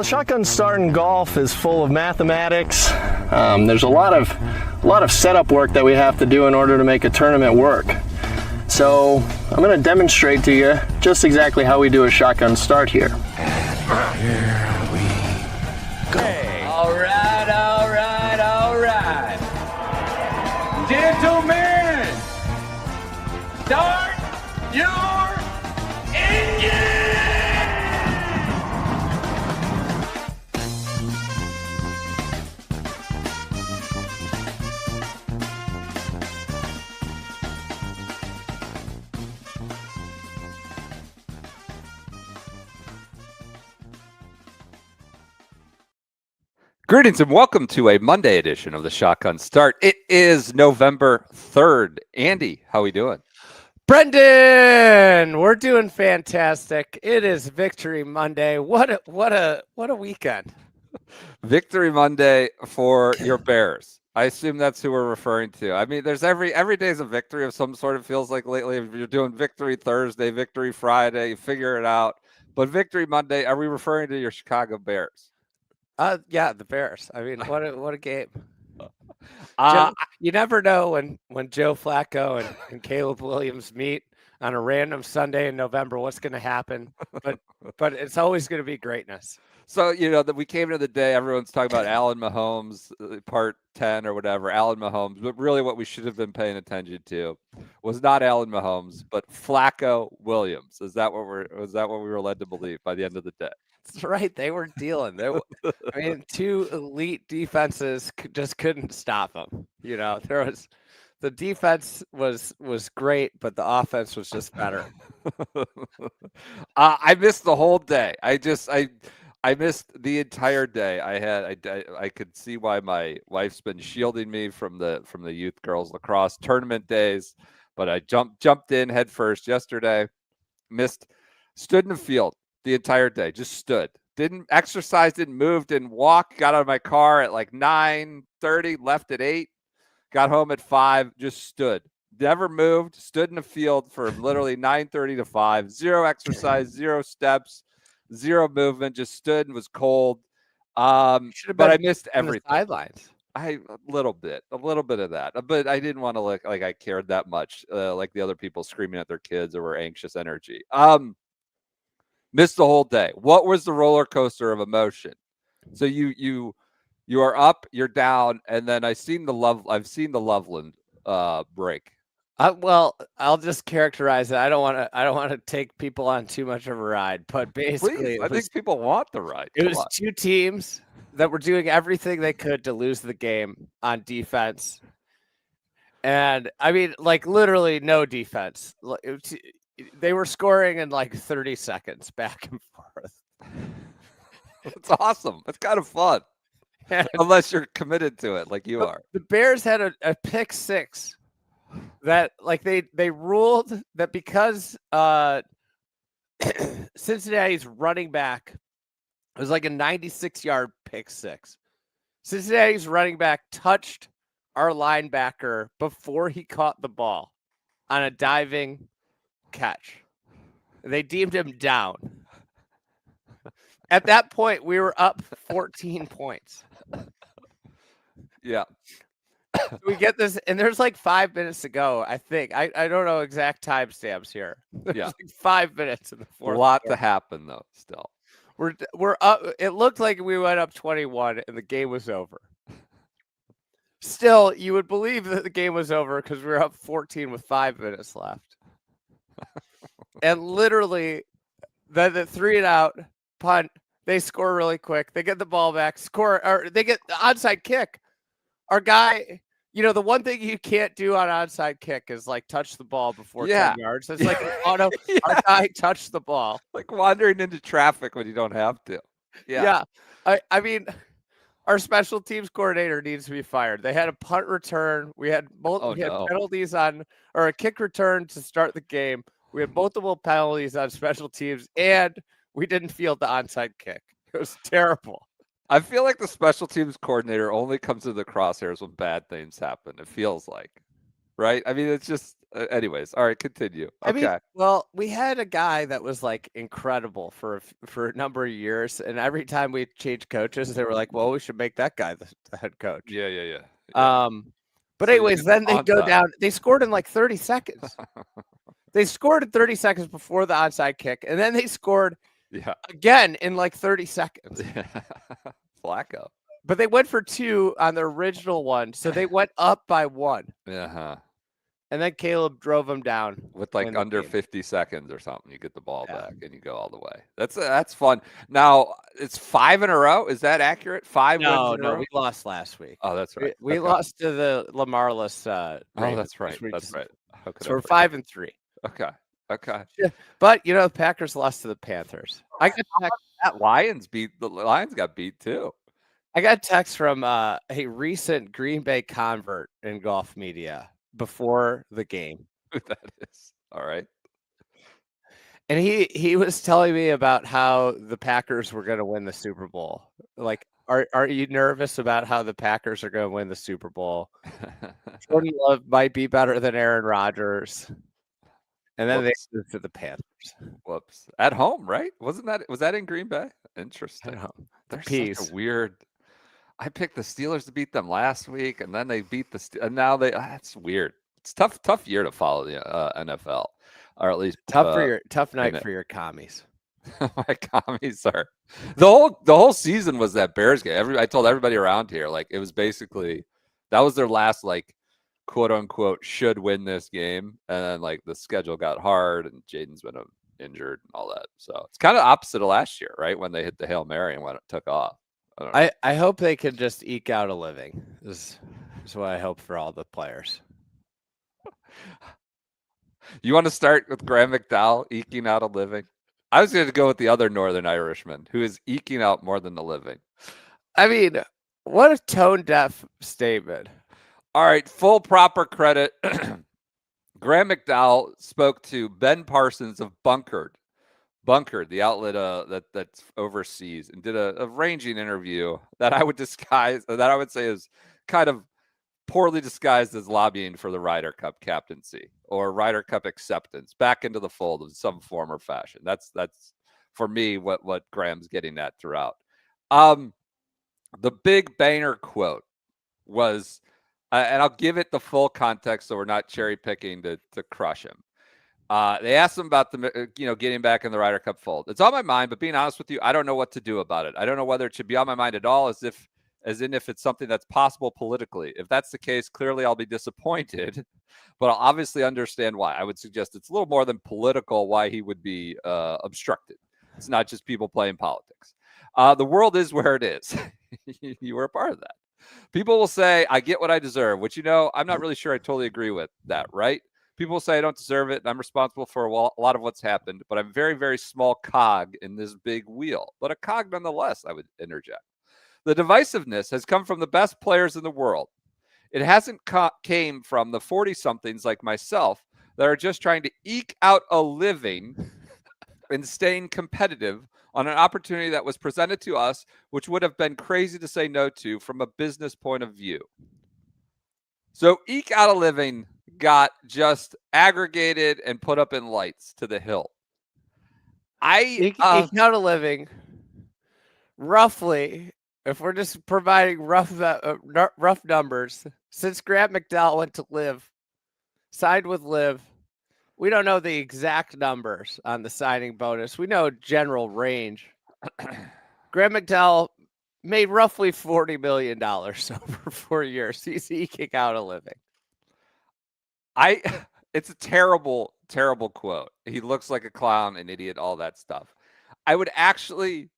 shotgun start in golf is full of mathematics. There's a lot of setup work that we have to do in order to make a tournament work. So I'm going to demonstrate to you just exactly how we do a shotgun start here. And here we go. Hey. All right. Gentlemen, start your engine! Greetings and welcome to a Monday edition of the Shotgun Start. It is November 3rd. Andy, how we doing? Brendan, we're doing fantastic. It is Victory Monday. What a weekend. Victory Monday for your Bears. I assume that's who we're referring to. I mean, there's every day is a victory of some sort. It feels like lately. If you're doing Victory Thursday, Victory Friday, you figure it out. But Victory Monday, are we referring to your Chicago Bears? Yeah, the Bears. I mean, what a game. You never know when Joe Flacco and Caleb Williams meet on a random Sunday in November, what's going to happen. But it's always going to be greatness. So, that we came into the day, everyone's talking about Allen Mahomes, part 10 or whatever, Allen Mahomes. But really what we should have been paying attention to was not Allen Mahomes, but Flacco Williams. Was that what we were led to believe by the end of the day? That's right. They were dealing. Two elite defenses just couldn't stop them. The defense was great, but the offense was just better. I missed the whole day. I missed the entire day. I could see why my wife's been shielding me from the youth girls lacrosse tournament days, but I jumped in head first yesterday. Stood in the field the entire day, just stood. Didn't exercise, didn't move, didn't walk. Got out of my car at like 9:30, left at 8, got home at 5, just stood. Never moved, stood in the field for literally 9:30 to 5. Zero exercise, zero steps, zero movement, just stood and was cold. But I missed everything. Sidelines. A little bit of that, but I didn't want to look like I cared that much, like the other people screaming at their kids or were anxious energy. Missed the whole day. What was the roller coaster of emotion? So you are up, you're down, and then I've seen the Loveland break. Well, I'll just characterize it. I don't want to take people on too much of a ride, but basically, I think people want the ride. It was two teams that were doing everything they could to lose the game on defense, and I mean, like literally no defense. They were scoring in like 30 seconds back and forth. It's awesome. It's kind of fun, unless you're committed to it, like you are. The Bears had a pick six. That like they ruled that because Cincinnati's running back was like a 96-yard pick six. Cincinnati's running back touched our linebacker before he caught the ball on a diving catch. They deemed him down. At that point, we were up 14 points. Yeah. We get this, and there's like 5 minutes to go. I think I don't know exact timestamps here. There's like 5 minutes in the fourth. A lot to happen though. Still, we're up. It looked like we went up 21, and the game was over. Still, you would believe that the game was over because we were up 14 with 5 minutes left. And literally, the 3-and-out punt. They score really quick. They get the ball back. Or they get the onside kick. Our guy. The one thing you can't do on onside kick is like touch the ball before 10 yards. It's like an auto. Yeah. Our guy touched the ball. Like wandering into traffic when you don't have to. Yeah. I mean, our special teams coordinator needs to be fired. They had a punt return. We had penalties or a kick return to start the game. We had multiple penalties on special teams, and we didn't field the onside kick. It was terrible. I feel like the special teams coordinator only comes to the crosshairs when bad things happen. It feels like, right? I mean, it's just Anyways, all right, continue. I Okay. mean, well, we had a guy that was like incredible for a number of years, and every time we changed coaches, they were like, "Well, we should make that guy the head coach." Yeah. But So you anyways, can then they go onside. down. They scored in like 30 seconds. They scored in 30 seconds before the onside kick, and then they scored Yeah. again in like 30 seconds. Flacco. But they went for 2 on the original one, so they went up by 1. Uh-huh. And then Caleb drove them down With to like win the under game. 50 seconds or something. You get the ball Yeah. back and you go all the way. That's fun. Now, it's 5 in a row. Is that accurate? 5 wins in a row? We lost last week. Oh, that's right. We Okay. lost to the Lamarless. Oh, that's right. That's right. How could So I we're forget? 5-3. Okay. But the Packers lost to the Panthers. I got That the Lions got beat too. I got a text from a recent Green Bay convert in golf media before the game. Who that is. All right. And he was telling me about how the Packers were going to win the Super Bowl. Like, are you nervous about how the Packers are going to win the Super Bowl? Jordan Love might be better than Aaron Rodgers. And then Whoops. they moved to the Panthers. Whoops. At home, right? Was that in Green Bay? Interesting. I know. They're Peace. such a weird. I picked the Steelers to beat them last week, and then they beat and now they. That's weird. It's tough year to follow the NFL, or at least Tough night for your commies. my commies are. The whole season was that Bears game. I told everybody around here, like, it was basically that was their last, like, quote unquote should win this game, and then like the schedule got hard and Jaden's been injured and all that. So it's kind of opposite of last year, right? When they hit the Hail Mary and when it took off. I hope they can just eke out a living. Is what I hope for all the players. You want to start with Graeme McDowell eking out a living? I was going to go with the other Northern Irishman who is eking out more than the living. I mean, what a tone deaf statement. All right, full proper credit. Graeme McDowell spoke to Ben Parsons of Bunkered, the outlet that's overseas, and did a ranging interview that I would say is kind of poorly disguised as lobbying for the Ryder Cup captaincy or Ryder Cup acceptance back into the fold in some form or fashion. That's for me what Graham's getting at throughout. The big banger quote was, and I'll give it the full context so we're not cherry picking to crush him. They asked him about getting back in the Ryder Cup fold. It's on my mind, but being honest with you, I don't know what to do about it. I don't know whether it should be on my mind at all, as if it's something that's possible politically. If that's the case, clearly I'll be disappointed, but I'll obviously understand why. I would suggest it's a little more than political why he would be obstructed. It's not just people playing politics. The world is where it is. You were a part of that. People will say, I get what I deserve, which, I'm not really sure I totally agree with that, right? People say I don't deserve it, and I'm responsible for a lot of what's happened, but I'm a very, very small cog in this big wheel. But a cog nonetheless, I would interject. The divisiveness has come from the best players in the world. It hasn't came from the 40-somethings like myself that are just trying to eke out a living and staying competitive on an opportunity that was presented to us, which would have been crazy to say no to from a business point of view. So eke out a living got just aggregated and put up in lights to the hill. Eke out a living, roughly, if we're just providing rough numbers, since Graeme McDowell went to LIV, signed with LIV, we don't know the exact numbers on the signing bonus. We know general range. Graeme McDowell made roughly $40 million over 4 years. He's eking out a living. It's a terrible, terrible quote. He looks like a clown, an idiot, all that stuff. I would actually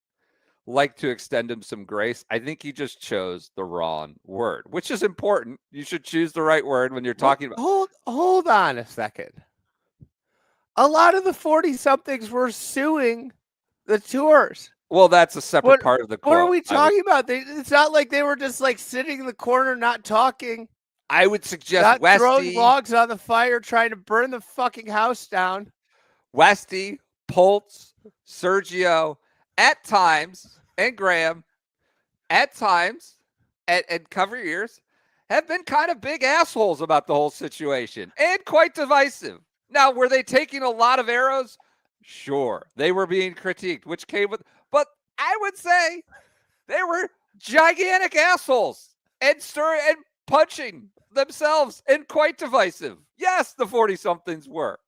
like to extend him some grace. I think he just chose the wrong word, which is important. You should choose the right word when you're talking about. Hold on a second. A lot of the 40-somethings were suing the tours. Well, that's a separate part of the quote. What are we talking about? It's not like they were just like sitting in the corner not talking. I would suggest not Westy, throwing logs on the fire, trying to burn the fucking house down. Westy, Poltz, Sergio, at times, and Graham, at times, and cover your ears, have been kind of big assholes about the whole situation and quite divisive. Now, were they taking a lot of arrows? Sure. They were being critiqued, which came with, but I would say they were gigantic assholes and punching themselves and quite divisive. Yes, the 40-somethings were.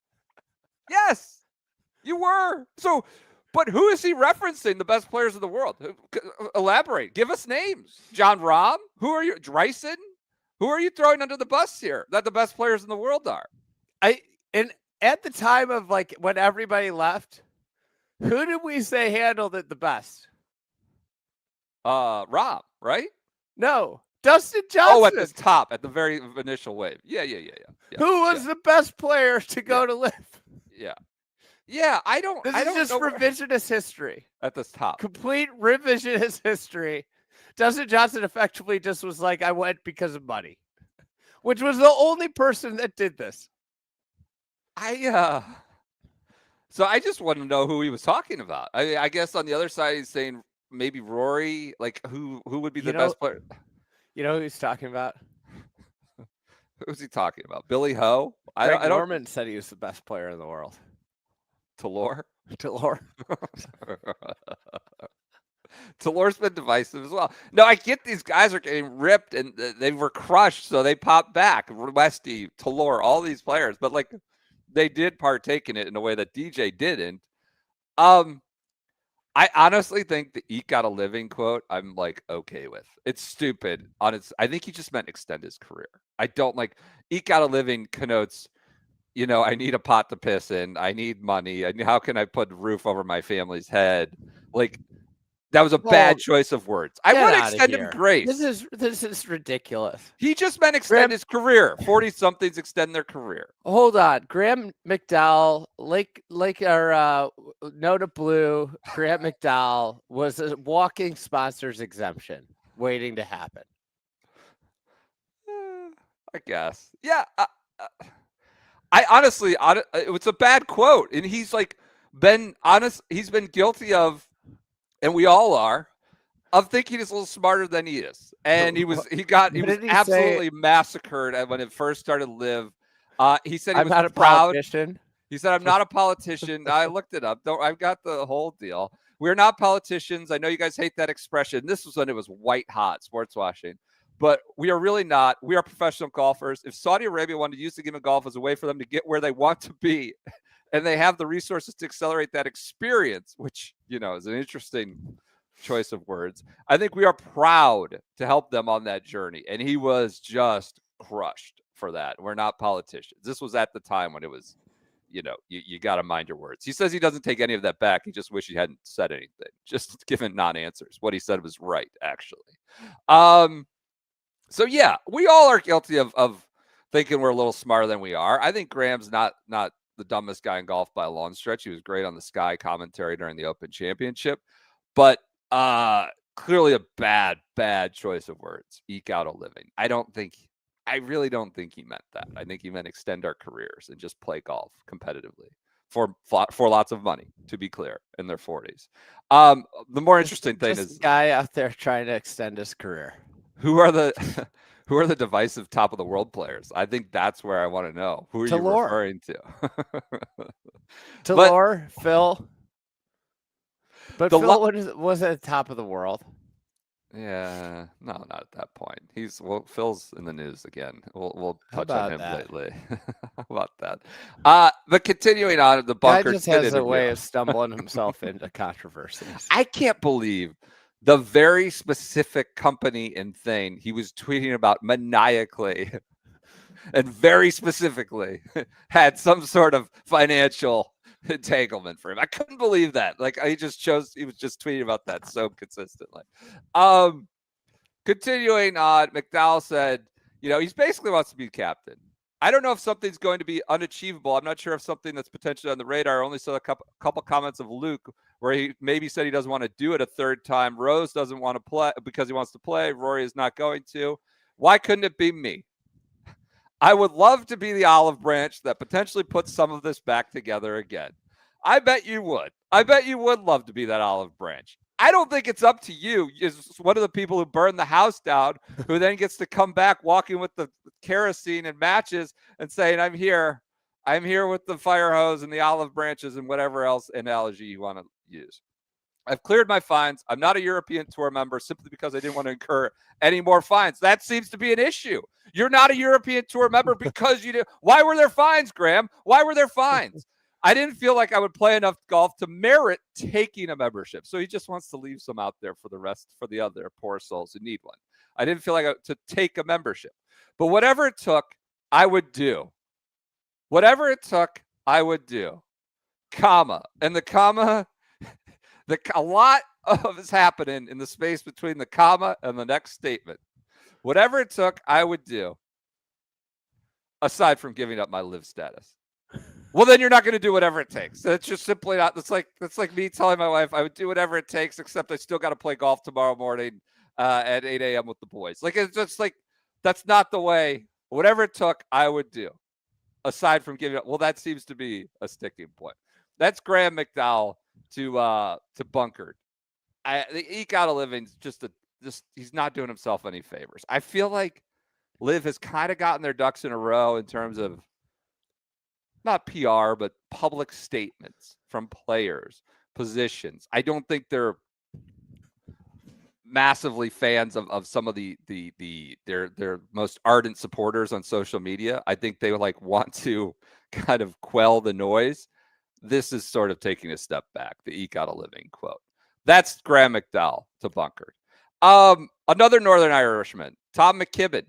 Yes, you were. So, but who is he referencing? The best players in the world. Elaborate. Give us names. John Rahm? Who are you? Dreisen? Who are you throwing under the bus here that the best players in the world are? And at the time of like when everybody left, who did we say handled it the best? Rahm, right? No, Dustin Johnson. Oh, at the top, at the very initial wave. Yeah. Who was the best player to go to LIV? Yeah. I don't This is just revisionist history. At the top. Complete revisionist history. Dustin Johnson effectively just was like, I went because of money, which was the only person that did this. So I just want to know who he was talking about. I guess on the other side, he's saying maybe Rory. Like who would be the best player? You know who he's talking about? Who's he talking about? Billy Ho? Greg Norman said he was the best player in the world. Talor? Talor's been divisive as well. No, I get these guys are getting ripped and they were crushed, so they popped back. Westy, Talor, all these players, but like they did partake in it in a way that DJ didn't. I honestly think the "eke out a living" quote I'm like okay with. It's stupid. I think he just meant extend his career. I don't like eke out a living connotes, I need a pot to piss in. I need money. How can I put a roof over my family's head? Like that was a bad choice of words. I want to extend him grace. This is ridiculous. He just meant extend his career. 40-somethings extend their career. Hold on. Graeme McDowell, like our Nota Blue, Graeme McDowell was a walking sponsors exemption waiting to happen. I guess. Yeah. I honestly, it's a bad quote. And he's like been honest. He's been guilty of, and we all are, of thinking he's a little smarter than he is. And he was absolutely massacred when it first started LIV. He said he was not a proud. politician. He said, I'm not a politician. I looked it up. I've got the whole deal. We're not politicians. I know you guys hate that expression. This was when it was white hot sports washing. But we are really not. We are professional golfers. If Saudi Arabia wanted to use the game of golf as a way for them to get where they want to be, and they have the resources to accelerate that experience, which, is an interesting choice of words, I think we are proud to help them on that journey. And he was just crushed for that. We're not politicians. This was at the time when it was, you got to mind your words. He says he doesn't take any of that back. He just wished he hadn't said anything, just given non-answers. What he said was right, actually. So yeah, we all are guilty of thinking we're a little smarter than we are. I think Graham's not the dumbest guy in golf by a long stretch. He was great on the Sky commentary during the Open Championship, but clearly a bad choice of words. Eke out a living. I really don't think he meant that. I think he meant extend our careers and just play golf competitively for lots of money, to be clear, in their 40s. The more interesting thing is a guy out there trying to extend his career. Who are the divisive top of the world players? I think that's where I want to know. Who are you referring to? Talor, Phil. But Phil was at the top of the world. Yeah, no, not at that point. Phil's in the news again. We'll touch on him lately. How about that? But continuing on, the bunker just has a way of stumbling himself into controversies. I can't believe the very specific company and thing he was tweeting about maniacally and very specifically had some sort of financial entanglement for him. I couldn't believe that. Like he was just tweeting about that so consistently. Continuing on, McDowell said, he basically wants to be captain. I don't know if something's going to be unachievable. I'm not sure if something that's potentially on the radar. I only saw a couple comments of Luke where he maybe said he doesn't want to do it a third time. Rose doesn't want to play because he wants to play. Rory is not going to. Why couldn't it be me? I would love to be the olive branch that potentially puts some of this back together again. I bet you would. I bet you would love to be that olive branch. I don't think it's up to you. Is one of the people who burned the house down, who then gets to come back walking with the kerosene and matches and saying, I'm here with the fire hose and the olive branches and whatever else analogy you want to use. I've cleared my fines. I'm not a European Tour member simply because I didn't want to incur any more fines. That seems to be an issue. You're not a European Tour member because you did. Why were there fines, Graeme? Why were there fines? I didn't feel like I would play enough golf to merit taking a membership. So he just wants to leave some out there for the other poor souls who need one. I didn't feel like to take a membership. But whatever it took, I would do. Whatever it took, I would do. Comma. And the comma, a lot of is happening in the space between the comma and the next statement. Whatever it took, I would do. Aside from giving up my LIV status. Well, then you're not going to do whatever it takes. It's just simply not. That's like me telling my wife I would do whatever it takes, except I still got to play golf tomorrow morning at 8 a.m. with the boys. Like, it's just like, that's not the way. Whatever it took, I would do. Aside from giving up. Well, that seems to be a sticking point. That's Graeme McDowell to bunkered. The eke out a living just he's not doing himself any favors. I feel like LIV has kind of gotten their ducks in a row in terms of not PR, but public statements from players, positions. I don't think they're massively fans of some of their most ardent supporters on social media. I think they want to kind of quell the noise. This is sort of taking a step back. The eke out a living quote. That's Graeme McDowell to bunkered. Another Northern Irishman, Tom McKibbin,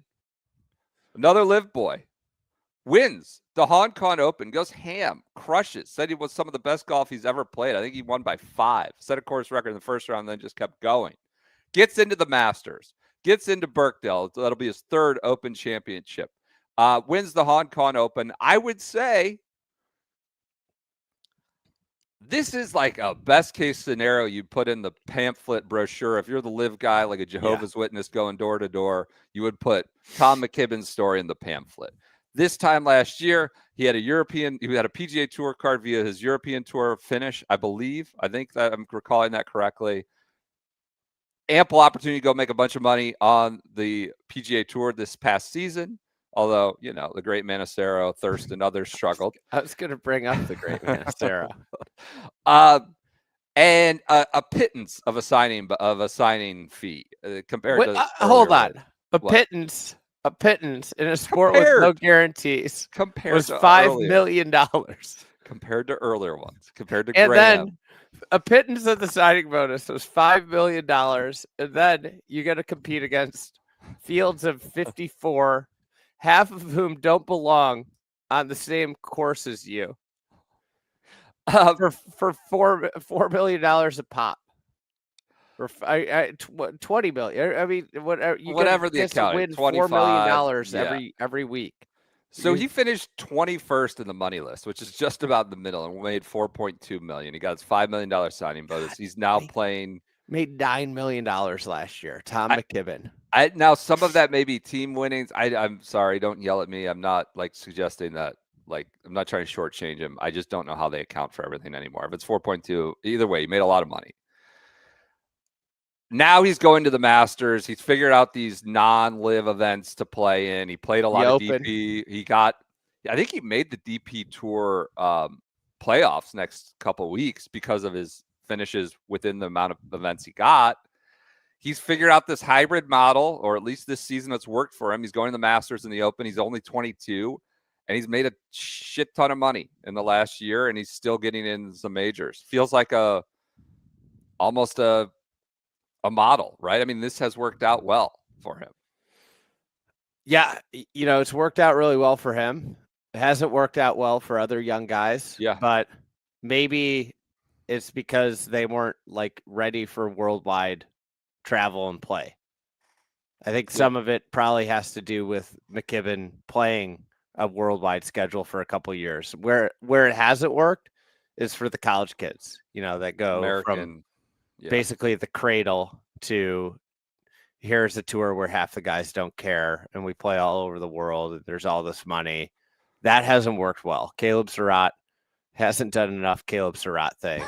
another LIV boy, wins the Hong Kong Open, goes ham, crushes, said he was some of the best golf he's ever played. I think he won by 5, set a course record in the first round, then just kept going. Gets into the Masters, gets into Birkdale. That'll be his 3rd Open championship. Wins the Hong Kong Open. I would say this is like a best case scenario you'd put in the pamphlet brochure. If you're the LIV guy, like a Jehovah's Witness going door to door, you would put Tom McKibbin's story in the pamphlet. This time last year, he had a PGA Tour card via his European Tour finish, I believe. I think that I'm recalling that correctly. Ample opportunity to go make a bunch of money on the PGA Tour this past season. Although, the great Manacero, Thirst, and others struggled. I was going to bring up the great Manacero. And a pittance of a signing fee compared to. Hold on. Pittance in a sport with no guarantees was $5 million. Compared to earlier ones. Compared to and Graham. Then a pittance of the signing bonus was $5 million. And then you got to compete against fields of 54, half of whom don't belong on the same course as you. For $4 million a pop. For 20 million. I mean, whatever the account. Win $4 million every week. So he finished 21st in the money list, which is just about in the middle, and made $4.2 million. He got his $5 million signing bonus. He's now made $9 million last year. Tom McKibbin. Now some of that may be team winnings. I'm sorry, don't yell at me. I'm not suggesting that. I'm not trying to shortchange him. I just don't know how they account for everything anymore. If it's 4.2, either way, he made a lot of money. Now he's going to the Masters. He's figured out these non-LIV events to play in. He played a lot of DP. I think he made the DP Tour playoffs next couple of weeks because of his finishes within the amount of events he got. He's figured out this hybrid model, or at least this season that's worked for him. He's going to the Masters and the Open. He's only 22, and he's made a shit ton of money in the last year, and he's still getting in some majors. Feels like almost a model, right? I mean, this has worked out well for him. Yeah, it's worked out really well for him. It hasn't worked out well for other young guys. Yeah. But maybe it's because they weren't ready for worldwide travel and play. I think some of it probably has to do with McKibben playing a worldwide schedule for a couple of years. Where it hasn't worked is for the college kids, that go from basically the cradle to here's a tour where half the guys don't care and we play all over the world. There's all this money. That hasn't worked well. Caleb Surratt hasn't done enough Caleb Surratt things.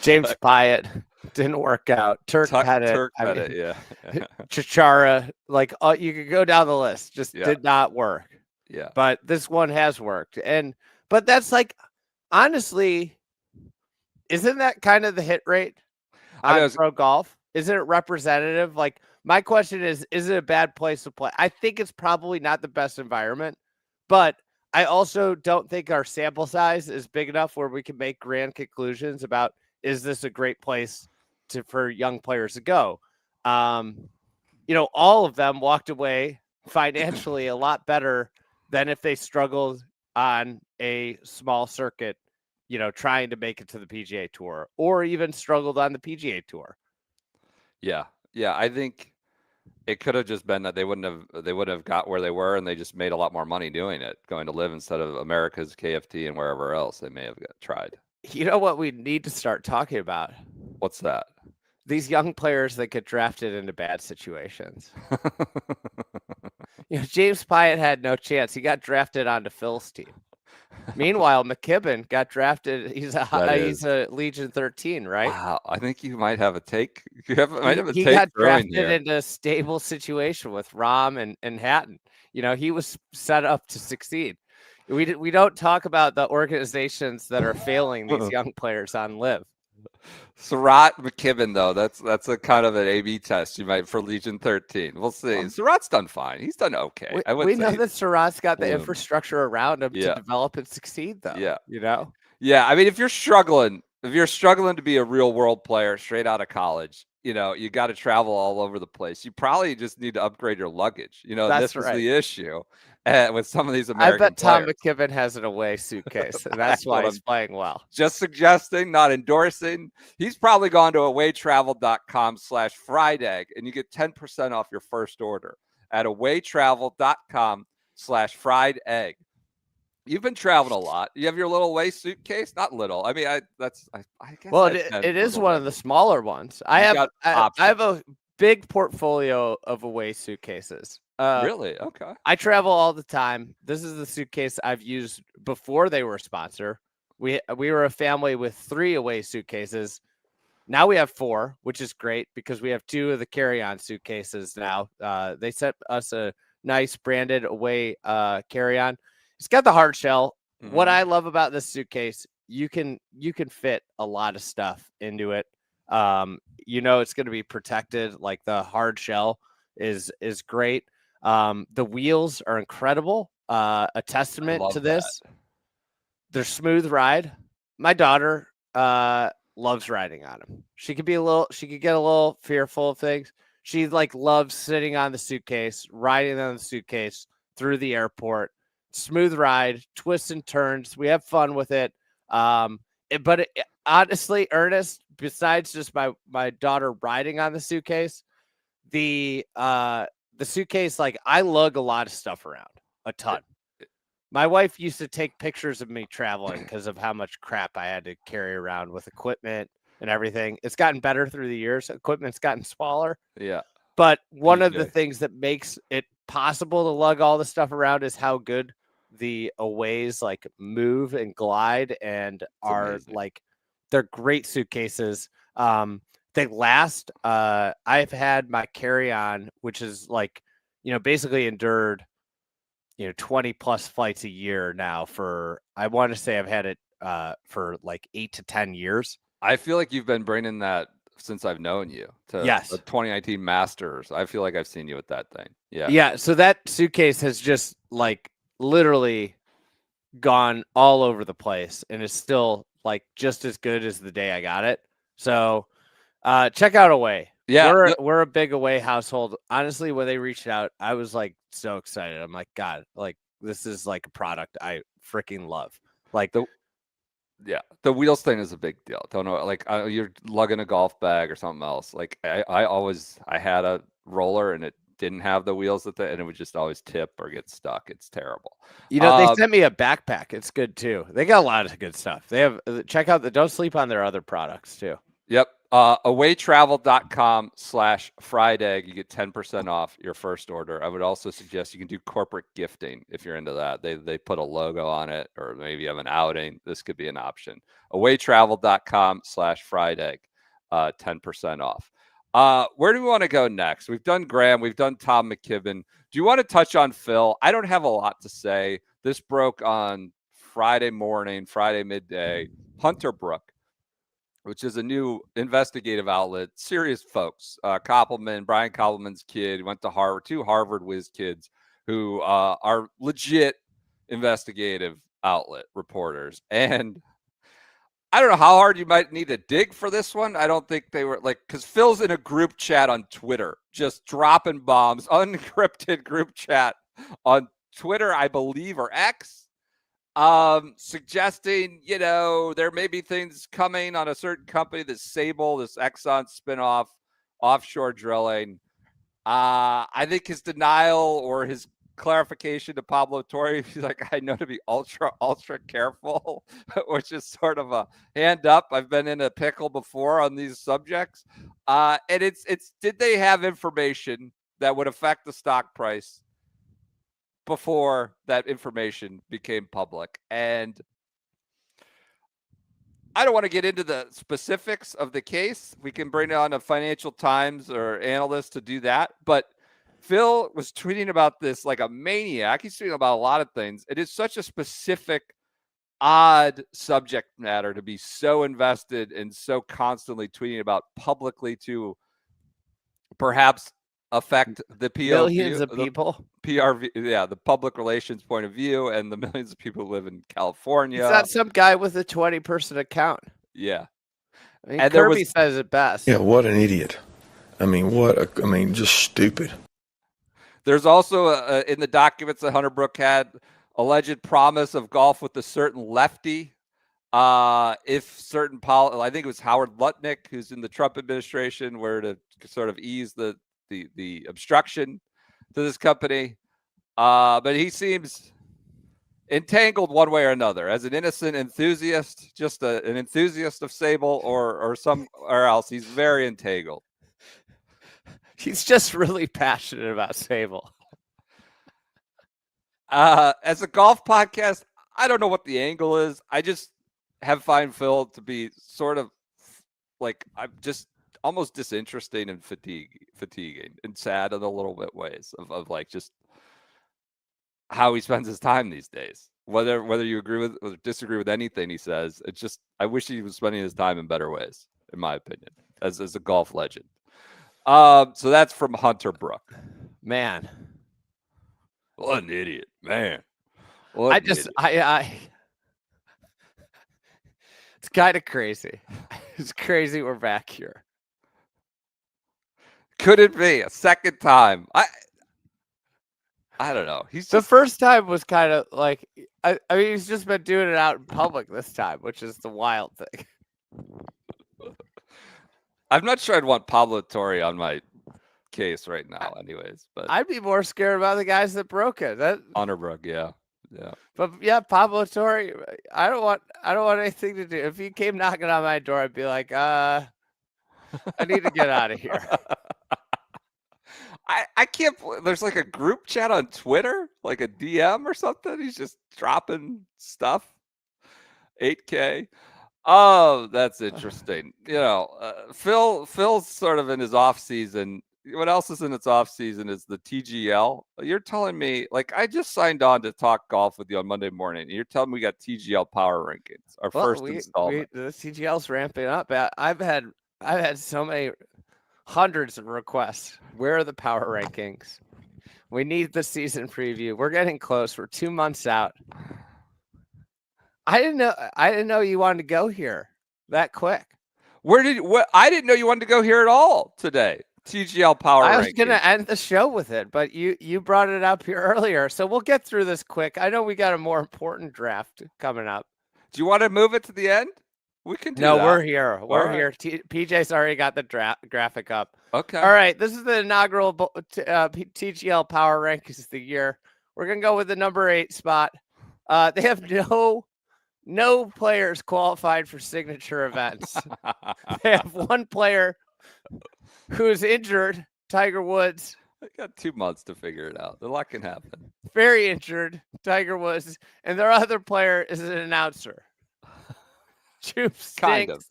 James Pyatt didn't work out. Turk Pettit, yeah. Chichara, like you could go down the list. Just did not work. Yeah. But this one has worked. But that's like, honestly, isn't that kind of the hit rate on pro golf? Isn't it representative? Like, my question is it a bad place to play? I think it's probably not the best environment, but I also don't think our sample size is big enough where we can make grand conclusions about, is this a great place for young players to go? All of them walked away financially a lot better than if they struggled on a small circuit, trying to make it to the PGA Tour, or even struggled on the PGA Tour. Yeah. Yeah. I think it could have just been that they wouldn't have got where they were, and they just made a lot more money doing it, going to LIV instead of America's, KFT, and wherever else they may have tried. You know what we need to start talking about? What's that? These young players that get drafted into bad situations. James Pyatt had no chance. He got drafted onto Phil's team. Meanwhile, McKibben got drafted. He's a Legion 13, right? Wow, I think you might have a take. He got drafted into a stable situation with Rahm and Hatton. He was set up to succeed. We don't talk about the organizations that are failing these young players on LIV. Surratt McKibbin, though, that's a kind of an A/B test you might for Legion 13. We'll see. Surratt's done fine. He's done okay. We know that Surratt's got the infrastructure around him to develop and succeed, though. Yeah, Yeah. I mean, if you're struggling to be a real world player straight out of college, you got to travel all over the place. You probably just need to upgrade your luggage. This is the issue with some of these American I bet Tom players. McKibbin has an away suitcase, and that's why he's playing well. Just suggesting, not endorsing. He's probably gone to awaytravel.com/fried egg, and you get 10% off your first order at awaytravel.com/fried egg. You've been traveling a lot. You have your little away suitcase? Not little. I mean, I guess. Well, it is one of the smaller ones. I have a big portfolio of away suitcases. Really? Okay. I travel all the time. This is the suitcase I've used before they were a sponsor. We were a family with 3 away suitcases. Now we have 4, which is great because we have 2 of the carry-on suitcases now. They sent us a nice branded away carry-on. It's got the hard shell. Mm-hmm. What I love about this suitcase, you can fit a lot of stuff into it. It's going to be protected. Like, the hard shell is great. The wheels are incredible. A testament to this. They're smooth ride. My daughter loves riding on them. She could get a little fearful of things. She loves sitting on the suitcase, riding on the suitcase through the airport. Smooth ride, twists and turns. We have fun with it. Honestly, Ernest, besides just my daughter riding on the suitcase, the suitcase, I lug a lot of stuff around, a ton. My wife used to take pictures of me traveling because of how much crap I had to carry around with equipment and everything. It's gotten better through the years. Equipment's gotten smaller. Yeah. But one of the things that makes it possible to lug all the stuff around is how good the aways move and glide and are amazing. They're great suitcases. They last. I've had my carry-on, which is basically endured 20 plus flights a year now for, I want to say I've had it for 8 to 10 years. I feel like you've been bringing that since I've known you to yes. the 2019 Masters. I feel like I've seen you with that thing. Yeah. Yeah. So that suitcase has just literally gone all over the place and is still just as good as the day I got it. So check out Away. Yeah. We're a big Away household. Honestly, when they reached out, I was so excited. I'm God, this is a product I freaking love. The wheels thing is a big deal. Don't know, you're lugging a golf bag or something else. I had a roller and it didn't have the wheels and it would just always tip or get stuck. It's terrible. They sent me a backpack. It's good too. They got a lot of good stuff. They have, check out don't sleep on their other products too. Yep. Awaytravel.com/fried egg. You get 10% off your first order. I would also suggest you can do corporate gifting if you're into that. They put a logo on it, or maybe you have an outing. This could be an option. Awaytravel.com/fried egg. 10% off. Where do we want to go next? We've done Graeme. We've done Tom McKibbin. Do you want to touch on Phil? I don't have a lot to say. This broke on Friday morning, Friday midday. Hunter Brook, which is a new investigative outlet. Serious folks. Brian Koppelman's kid, went to Harvard, 2 Harvard whiz kids who are legit investigative outlet reporters. And I don't know how hard you might need to dig for this one. I don't think they were because Phil's in a group chat on Twitter, just dropping bombs, unencrypted group chat on Twitter, I believe, or X. Suggesting, there may be things coming on a certain company, this Sable, this Exxon spinoff, offshore drilling. I think his denial or his clarification to Pablo Torre, he's like, I know to be ultra careful, which is sort of a hand up. I've been in a pickle before on these subjects. And it's did they have information that would affect the stock price before that information became public? And I don't want to get into the specifics of the case. We can bring on a Financial Times or analyst to do that. But Phil was tweeting about this like a maniac. He's tweeting about a lot of things. It is such a specific, odd subject matter to be so invested and so constantly tweeting about publicly to perhaps affect the POV, Millions of people. PRV, the public relations point of view, and the millions of people who live in California. It's not some guy with a 20-person account. Yeah. I mean, And Kirby says it best. Yeah, what an idiot. Just stupid. There's also in the documents that Hunter Brook had alleged promise of golf with a certain lefty. If certain I think it was Howard Lutnick, who's in the Trump administration, were to sort of ease the obstruction to this company. But he seems entangled one way or another as an innocent enthusiast, just an enthusiast of Sable or somewhere else. He's very entangled. He's just really passionate about Sable. As a golf podcast, I don't know what the angle is. I just find Phil to be sort of like, I'm just almost disinteresting and fatiguing and sad in a little bit ways of like just how he spends his time these days. Whether you agree with or disagree with anything he says, it's just, I wish he was spending his time in better ways, in my opinion, as a golf legend. So that's from Hunter Brook. Man. What an idiot, man. It's kind of crazy. It's crazy we're back here. Could it be a second time? I don't know. The first time was kind of like, I mean, he's just been doing it out in public this time, which is the wild thing. I'm not sure I'd want Pablo Torre on my case right now anyways, but I'd be more scared about the guys that broke it. Hunter Brook, yeah. But yeah, Pablo Torre, I don't want anything to do. If he came knocking on my door, I'd be like, I need to get out of here. I can't believe there's like a group chat on Twitter, like a DM or something. He's just dropping stuff. 8K. Oh, that's interesting. Phil's sort of in his off season. What else is in its off season is the TGL. You're telling me, like, I just signed on to talk golf with you on Monday morning. And you're telling me we got TGL power rankings, our first installment. The TGL's ramping up. I've had so many hundreds of requests. Where are the power rankings? We need the season preview. We're getting close. We're 2 months out. I didn't know you wanted to go here that quick. I didn't know you wanted to go here at all today. TGL power rankings. I was going to end the show with it, but you brought it up here earlier. So we'll get through this quick. I know we got a more important draft coming up. Do you want to move it to the end? We can do that. No, we're here. We're here. PJ's already got the graphic up. Okay. All right. This is the inaugural TGL power rankings of the year. We're going to go with the number 8 spot. They have no players qualified for signature events. They have one player who's injured, Tiger Woods. I got 2 months to figure it out. A lot can happen. Very injured, Tiger Woods. And their other player is an announcer. Jupe Stinks Kind of.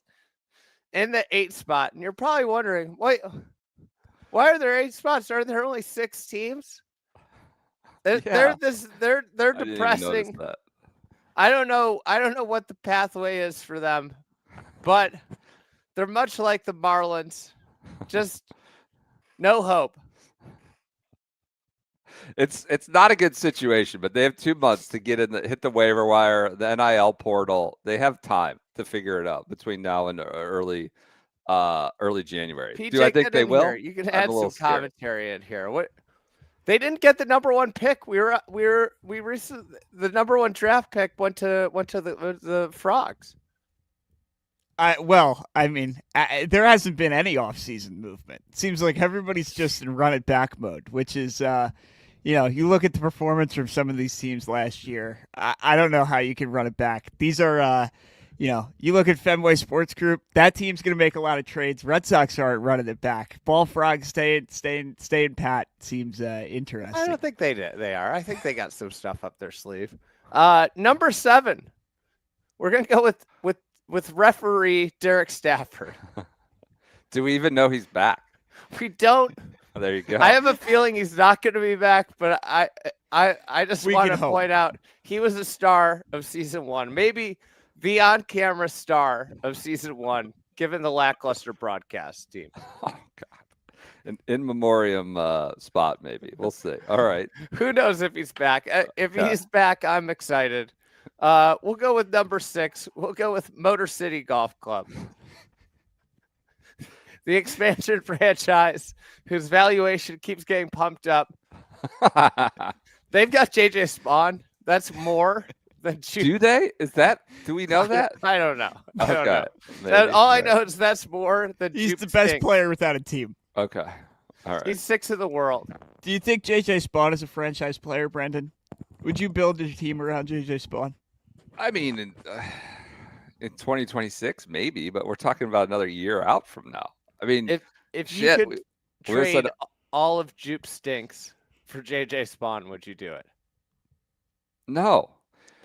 in the 8th spot. And you're probably wondering, why are there 8 spots? Are there only 6 teams? They're Yeah. I they're didn't even notice depressing. that. I don't know what the pathway is for them, but they're much like the Marlins. Just no hope. It's not a good situation, but they have 2 months to get hit the waiver wire, the NIL portal. They have time to figure it out between now and early January. PJ, Do I think get they in will? here. You can I'm add a some little scared. commentary in here. What? They didn't get the number 1 pick. We recently the number 1 draft pick went to the Frogs. There hasn't been any offseason movement. It seems like everybody's just in run it back mode, which is, you look at the performance from some of these teams last year. I don't know how you can run it back. These are, you look at Fenway Sports Group, that team's going to make a lot of trades. Red Sox aren't running it back. Ball Frogs staying pat seems interesting. I don't think they did. They are. I think they got some stuff up their sleeve. Number 7. We're going to go with referee Derek Stafford. Do we even know he's back? We don't. There you go. I have a feeling he's not going to be back, but I just We want can to hope. point out he was a star of season 1, maybe the on-camera star of season 1, given the lackluster broadcast team. Oh God, an in memoriam spot maybe. We'll see. All right. Who knows if he's back? If Okay. he's back, I'm excited. We'll go with number 6. We'll go with Motor City Golf Club. The expansion franchise whose valuation keeps getting pumped up. They've got JJ Spawn. That's more than Do they? Do we know that? I don't know. I don't know. Maybe. All I Right. know is that's more than He's Jupe the best Stinks. player without a team. Okay. All right. He's 6th in the world. Do you think JJ Spawn is a franchise player, Brendan? Would you build your team around JJ Spawn? I mean, in 2026, maybe, but we're talking about another year out from now. I mean, If you shit, could we were trade said- all of Jupe Stinks for JJ Spawn, would you do it? no.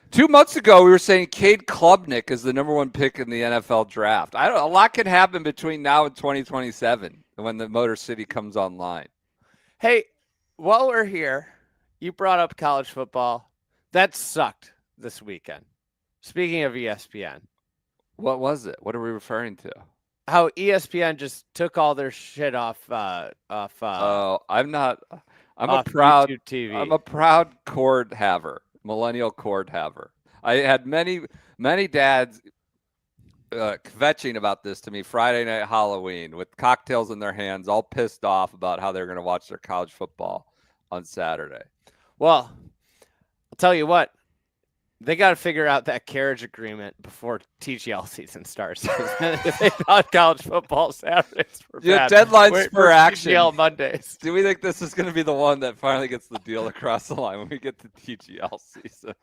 2 months ago, we were saying Cade Klubnik is the number 1 pick in the NFL draft. A lot can happen between now and 2027 when the Motor City comes online. Hey, while we're here, you brought up college football. That sucked this weekend. Speaking of ESPN, What was it? What are we referring to? how ESPN just took all their shit off Oh, I'm a off proud YouTube TV. I'm a proud cord haver, millennial cord haver. I had many dads kvetching about this to me Friday night Halloween with cocktails in their hands, all pissed off about how they're going to watch their college football on Saturday. Well, I'll tell you what. They got to figure out that carriage agreement before TGL season starts. If they thought college football Saturdays were Yeah, bad, deadlines we're for action. TGL Mondays. Do we think this is going to be the one that finally gets the deal across the line when we get to TGL season?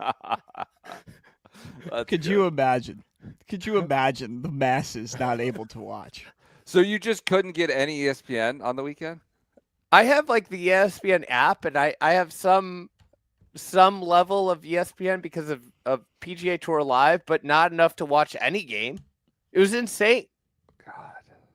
Could you imagine? Could you imagine the masses not able to watch? So you just couldn't get any ESPN on the weekend? I have like the ESPN app, and I have some level of ESPN because of PGA Tour Live, but not enough to watch any game. It was insane. God,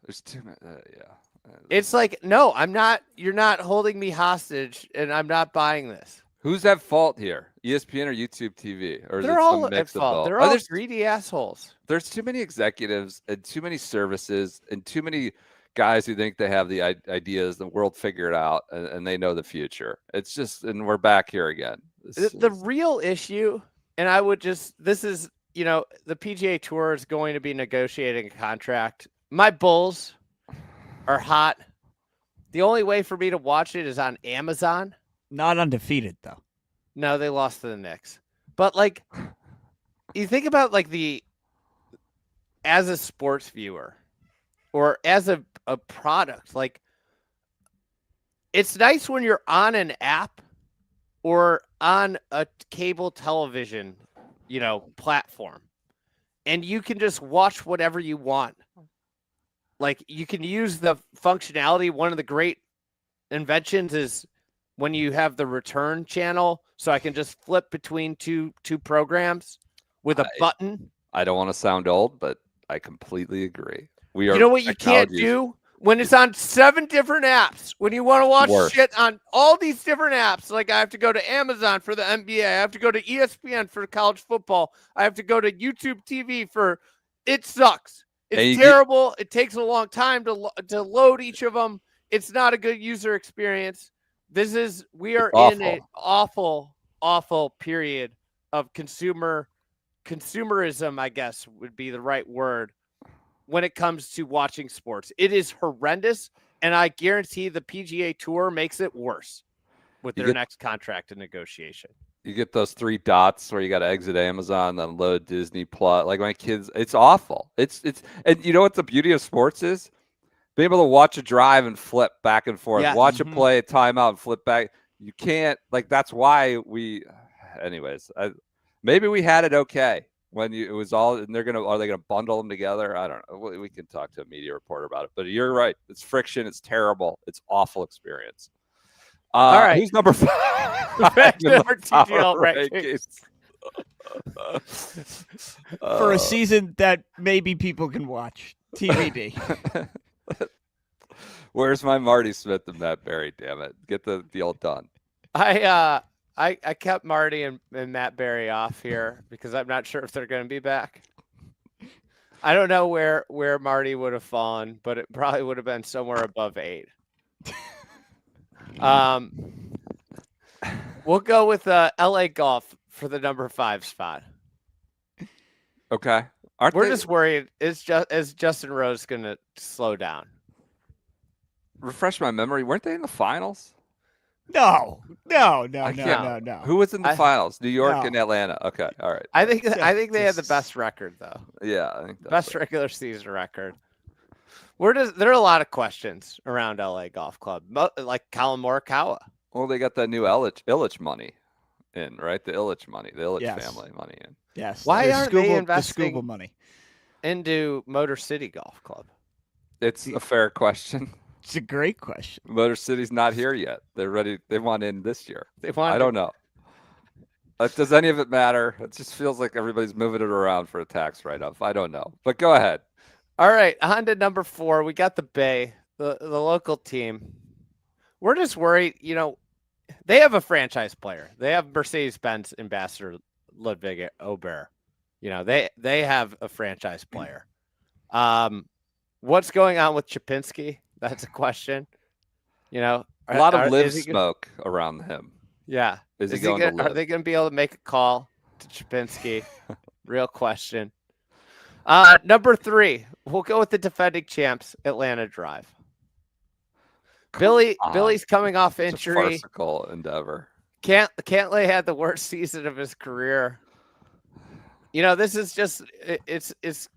there's too many. Yeah. It's like, no, I'm not. You're not holding me hostage, and I'm not buying this. Who's at fault here? ESPN or YouTube TV? Or is They're it all some at mix of fault. both? They're Oh, all there's greedy assholes. too many executives and too many services and too many guys who think they have the ideas, the world figured out, and they know the future. It's just, and we're back here again. The real issue, and this is, the PGA Tour is going to be negotiating a contract. My Bulls are hot. The only way for me to watch it is on Amazon. Not undefeated, though. No, they lost to the Knicks. But like, you think about like as a sports viewer or as a product, like it's nice when you're on an app or on a cable television, platform. and you can just watch whatever you want. Like you can use the functionality. One of the great inventions is when you have the return channel, so I can just flip between two programs with a button. I don't want to sound old, but I completely agree. We are. You know what you can't do when it's on 7 different apps. When you want to watch shit on all these different apps, like I have to go to Amazon for the NBA, I have to go to ESPN for college football, I have to go to YouTube TV for. It sucks. It's terrible. It takes a long time to load each of them. It's not a good user experience. We are in an awful period of consumerism, I guess would be the right word, when it comes to watching sports. It is horrendous, and I guarantee the PGA Tour makes it worse with their next contract and negotiation. You get those 3 dots where you got to exit Amazon, then load Disney Plus. Like my kids, it's awful. It's and you know what the beauty of sports is? Being able to watch a drive and flip back and forth, watch a play, a timeout, and flip back. You can't, like, that's why anyways, maybe we had it okay when it was all, and are they gonna bundle them together? I don't know. We can talk to a media reporter about it, but you're right. It's friction. It's terrible. It's awful experience. All right. Who's number 5? Back to our TGL rankings. For a season that maybe people can watch. TBD. Where's my Marty Smith and Matt Berry? Damn it. Get the deal done. I kept Marty and Matt Berry off here because I'm not sure if they're going to be back. I don't know where Marty would have fallen, but it probably would have been somewhere above 8. We'll go with LA Golf for the number 5 spot. Okay. We're just worried. Is Justin Rose going to slow down? Refresh my memory. Weren't they in the finals? No. Who was in the finals? New York and Atlanta. Okay. All right. I think they had the best record, though. Yeah. I think best regular season record. There are a lot of questions around LA Golf Club, like Colin Morikawa. Well, they got that new Illich money in, right? The Illich money, the Illich family money in. Yes. Why aren't they investing the money into Motor City Golf Club? It's a fair question. It's a great question. Motor City's not here yet. They're ready. They want in this year. I don't know. Does any of it matter? It just feels like everybody's moving it around for a tax write-off. I don't know. But go ahead. All right, on to number 4. We got the Bay, the local team. We're just worried, they have a franchise player. They have Mercedes-Benz ambassador Ludwig Ober. They have a franchise player. What's going on with Chapinski? That's a question. A lot of live smoke around him. Yeah. Are they going to be able to make a call to Chapinski? Real question. Number 3, we'll go with the defending champs, Atlanta Drive. Billy's coming off injury. It's a farcical endeavor. Cantlay had the worst season of his career. This is just it's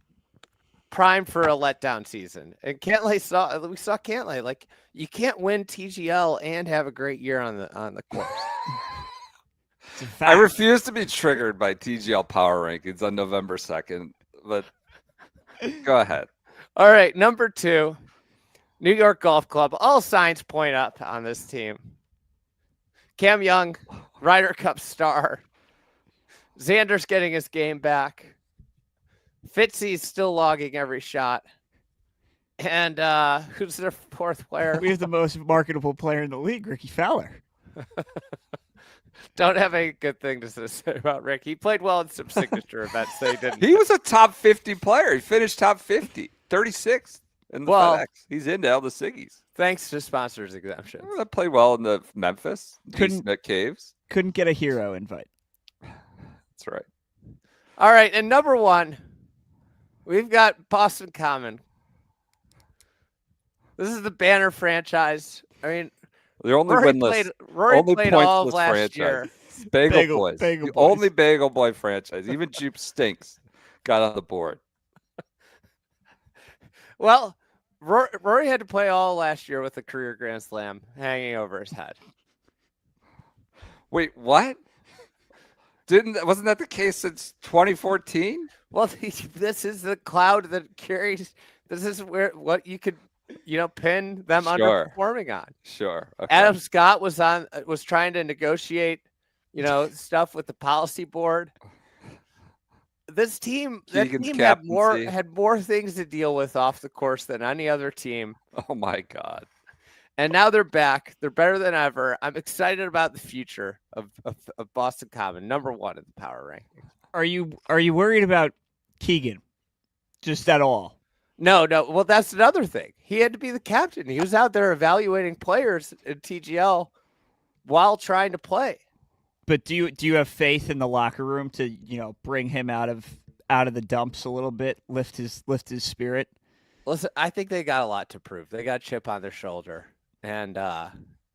prime for a letdown season. And we saw Cantlay, like, you can't win TGL and have a great year on the course. I refuse to be triggered by TGL power rankings on November 2nd, but go ahead. All right, number 2, New York Golf Club. All signs point up on this team. Cam Young, Ryder Cup star. Xander's getting his game back. Fitzy's still logging every shot. And who's their 4th player? We have the most marketable player in the league, Ricky Fowler. Don't have any good thing to say about Rick. He played well in some signature events. They didn't. He was a top 50 player. He finished top 50, 36 in the FedEx. He's into all the Siggies. Thanks to sponsors exemptions. I played well in the Memphis. Smith Caves. Couldn't get a hero invite. That's right. All right, and number 1, we've got Boston Common. This is the banner franchise. I mean, they're only winless. Rory played all of last franchise. year. Bagel Boys. The only Bagel Boy franchise. Even Jupe Stinks got on the board. Well, Rory had to play all last year with a career Grand Slam hanging over his head. Wait, what? Wasn't that the case since 2014? Well, this is the cloud that carries. This is what you could, pin them Sure. underperforming on. Sure. Okay. Adam Scott was trying to negotiate, stuff with the policy board. This team, Keegan's had captaincy. more things to deal with off the course than any other team. Oh my God. And now they're back. They're better than ever. I'm excited about the future of Boston Common, number 1 in the power rankings. Are you worried about Keegan? Just at all? No. Well, that's another thing. He had to be the captain. He was out there evaluating players in TGL while trying to play. But do you have faith in the locker room to bring him out of the dumps a little bit, lift his spirit? Listen, I think they got a lot to prove. They got a chip on their shoulder, and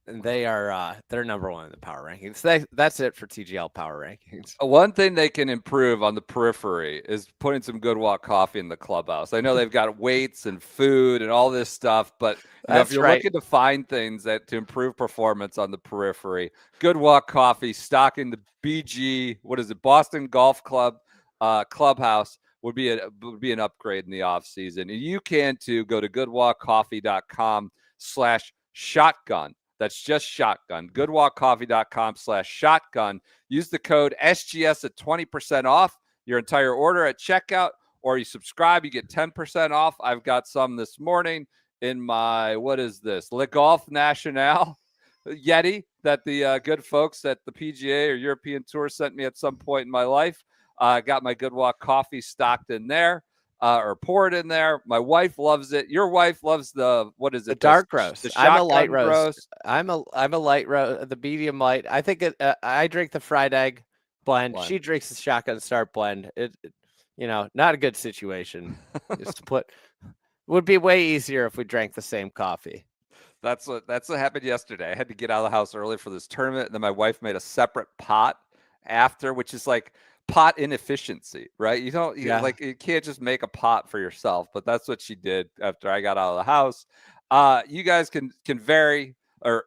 they are they're number 1 in the power rankings. That's it for TGL power rankings. One thing they can improve on the periphery is putting some Good Walk coffee in the clubhouse. I know they've got weights and food and all this stuff, but if you're looking to find things to improve performance on the periphery, Good Walk coffee, stocking the BG, Boston Golf Club clubhouse would be an upgrade in the off season. And you can too. Go to goodwalkcoffee.com/shotgun. That's just shotgun. Goodwalkcoffee.com/shotgun. Use the code SGS at 20% off your entire order at checkout, or you subscribe, you get 10% off. I've got some this morning in my, Le Golf National Yeti that the good folks at the PGA or European Tour sent me at some point in my life. Got my Good Walk coffee stocked in there. Or pour it in there. My wife loves it. Your wife loves the dark roast. I'm a light roast. I'm a light roast, the medium light. I think I drink the fried egg blend. She drinks the shotgun start blend. It not a good situation. Just would be way easier if we drank the same coffee. That's what happened yesterday. I had to get out of the house early for this tournament, and then my wife made a separate pot after, which is like pot inefficiency, right? You can't just make a pot for yourself, but that's what she did after I got out of the house. You guys can vary or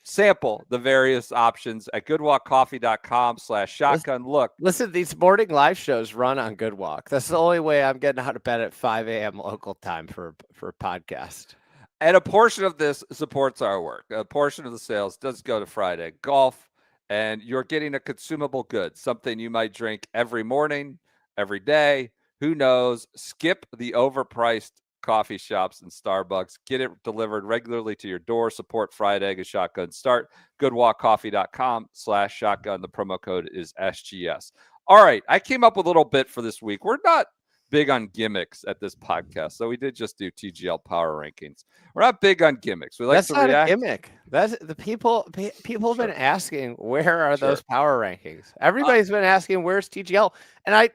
sample the various options at goodwalkcoffee.com/shotgun. Listen, these morning live shows run on Good Walk. That's the only way I'm getting out of bed at 5 a.m. local time for a podcast. And a portion of this supports our work. A portion of the sales does go to Friday Golf. And you're getting a consumable good, something you might drink every morning, every day. Who knows? Skip the overpriced coffee shops and Starbucks. Get it delivered regularly to your door. Support Fried Egg and Shotgun Start. Goodwalkcoffee.com/shotgun. The promo code is SGS. All right. I came up with a little bit for this week. We're not big on gimmicks at this podcast, so we did just do TGL power rankings. We're not big on gimmicks. We like to react. That's not a gimmick. That's the people have been asking, where are those power rankings? Everybody's been asking, where's TGL? And I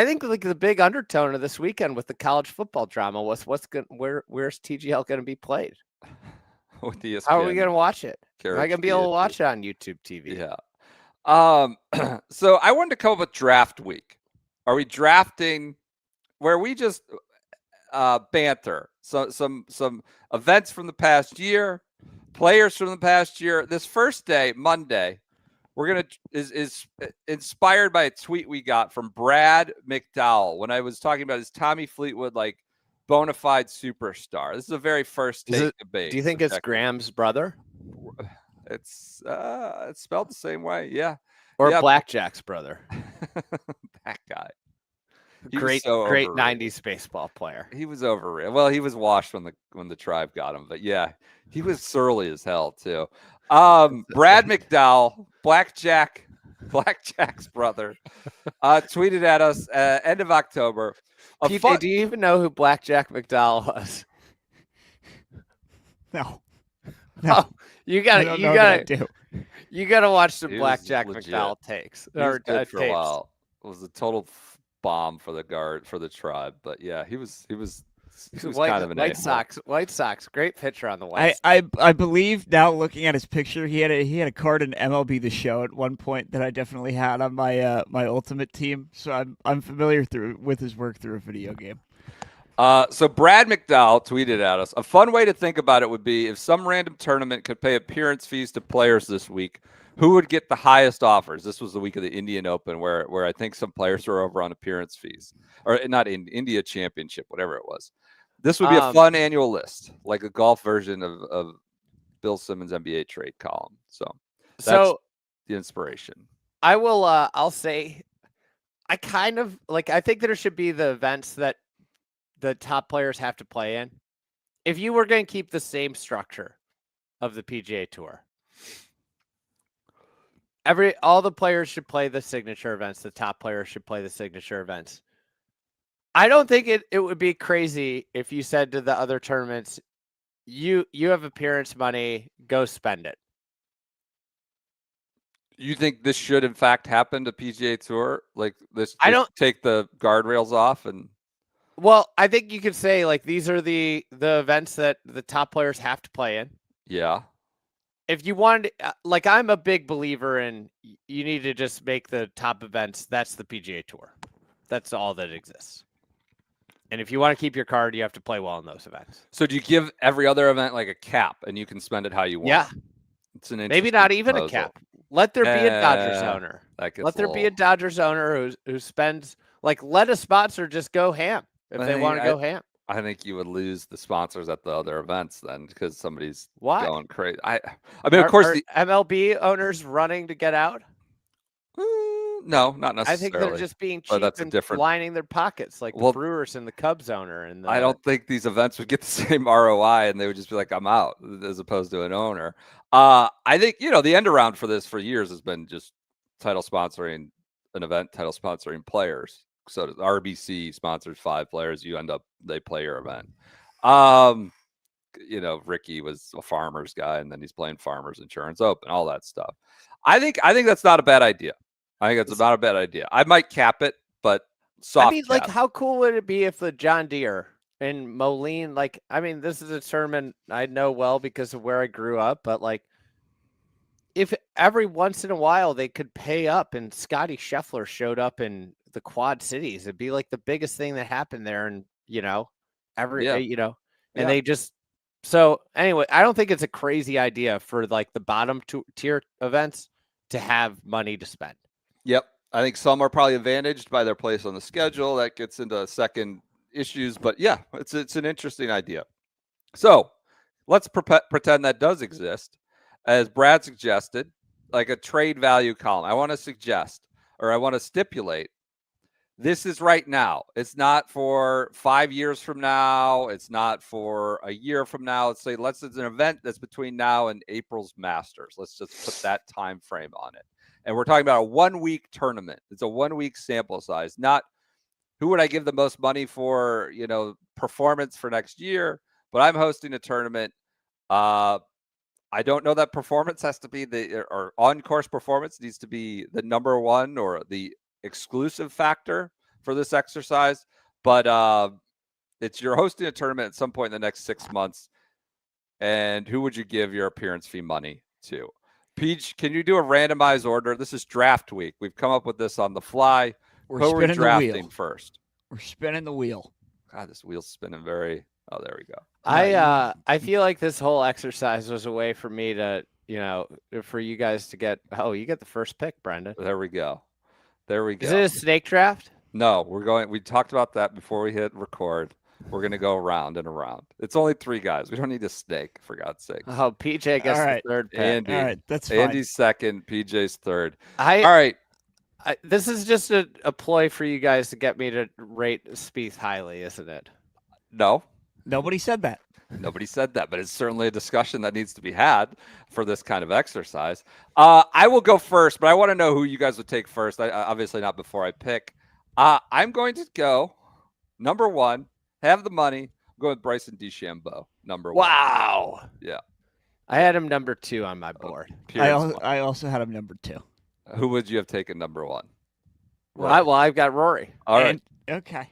think like the big undertone of this weekend with the college football drama was where's TGL going to be played? With the How are we going to watch it? Am I going to be able to watch it on YouTube TV? Yeah. So I wanted to come up with draft week. Are we drafting where we just banter? So some events from the past year, players from the past year. This first day, Monday, is inspired by a tweet we got from Brad McDowell when I was talking about his Tommy Fleetwood bona fide superstar. This is a very first take debate. Do you think it's Graham's brother? It's spelled the same way, yeah. Or Blackjack's brother. That guy. Great 90s baseball player. He was overrated. Well, he was washed when the Tribe got him, but yeah, he was surly as hell too. Brad McDowell, Blackjack's brother, tweeted at us end of October. Do you even know who Blackjack McDowell was? No. Oh, you gotta watch some Blackjack McDowell takes. He was good for a while. It was a total bomb for the Tribe, but yeah, he was kind of an White Sox. Great pitcher on the White Sox. I believe now looking at his picture, he had a card in MLB The Show at one point that I definitely had on my my ultimate team. So I'm familiar with his work through a video game. So Brad McDowell tweeted at us, a fun way to think about it would be if some random tournament could pay appearance fees to players this week, who would get the highest offers? This was the week of the Indian Open, where I think some players were over on appearance fees, or not in India Championship, whatever it was. This would be a fun annual list, like a golf version of Bill Simmons' NBA trade column. So that's the inspiration. I will. I'll say, I kind of like. I think there should be the events that the top players have to play in. If you were going to keep the same structure of the PGA Tour, all the players should play the signature events. The top players should play the signature events. I don't think it would be crazy if you said to the other tournaments, you have appearance money, go spend it. You think this should in fact happen to PGA Tour? Like this? I don't take the guardrails off and. Well, I think you could say like these are the events that the top players have to play in. Yeah. If you wanted, like, I'm a big believer in you need to just make the top events. That's the PGA Tour. That's all that exists. And if you want to keep your card, you have to play well in those events. So do you give every other event like a cap and you can spend it how you want? Yeah. It's an maybe not even proposal. a cap. Let there be a Dodgers owner. Let there be a Dodgers owner who spends, like, let a sponsor just go ham if they want to go ham. I think you would lose the sponsors at the other events then because somebody's Why? going crazy. I mean, of course, the MLB owners running to get out. No, not necessarily. I think they're just being cheap and lining their pockets, like the Brewers and the Cubs owner. And I don't think these events would get the same ROI, and they would just be like, "I'm out," as opposed to an owner. I think the end around for this for years has been just title sponsoring an event, title sponsoring players. So RBC sponsors 5 players. They play your event. Ricky was a Farmers guy, and then he's playing Farmers Insurance Open, all that stuff. I think that's not a bad idea. I think that's not a bad idea. I might cap it, but soft. I mean, like, how cool would it be if the John Deere and Moline, like, I mean, this is a tournament I know well because of where I grew up, but like, if every once in a while they could pay up and Scotty Scheffler showed up in the Quad Cities, it'd be like the biggest thing that happened there. And, they just, so anyway, I don't think it's a crazy idea for like the bottom tier events to have money to spend. Yep. I think some are probably advantaged by their place on the schedule. That gets into second issues, but yeah, it's an interesting idea. So let's pretend that does exist. As Brad suggested, like a trade value column. I want to suggest, or I want to stipulate, this is right now. It's not for 5 years from now. It's not for a year from now. Let's say it's an event that's between now and April's Masters. Let's just put that time frame on it. And we're talking about a 1-week tournament. It's a 1-week sample size, not who would I give the most money for, performance for next year, but I'm hosting a tournament. I don't know that performance has to be or on-course performance needs to be the number one or the exclusive factor for this exercise, but you're hosting a tournament at some point in the next 6 months. And who would you give your appearance fee money to? Peach, can you do a randomized order? This is draft week. We've come up with this on the fly. We're Who are we spinning the drafting wheel. First? We're spinning the wheel. God, this wheel's spinning very. Oh, there we go. I feel like this whole exercise was a way for me to, for you guys to get. Oh, you get the first pick, Brendan. There we go. Is it a snake draft? No, we talked about that before we hit record. We're going to go around and around. It's only 3 guys. We don't need a snake, for God's sake. Oh, PJ gets the third pick. Andy. All right, that's fine. Andy's second, PJ's third. All right. This is just a ploy for you guys to get me to rate Spieth highly, isn't it? No. Nobody said that. Nobody said that, but it's certainly a discussion that needs to be had for this kind of exercise. I will go first, but I want to know who you guys would take first. Obviously not before I pick. I'm going to go number 1. Have the money. I'm going with Bryson DeChambeau, number 1. Wow. Yeah. I had him number 2 on my board. I also had him number 2. Who would you have taken number 1? Well, I've got Rory. All right. Okay.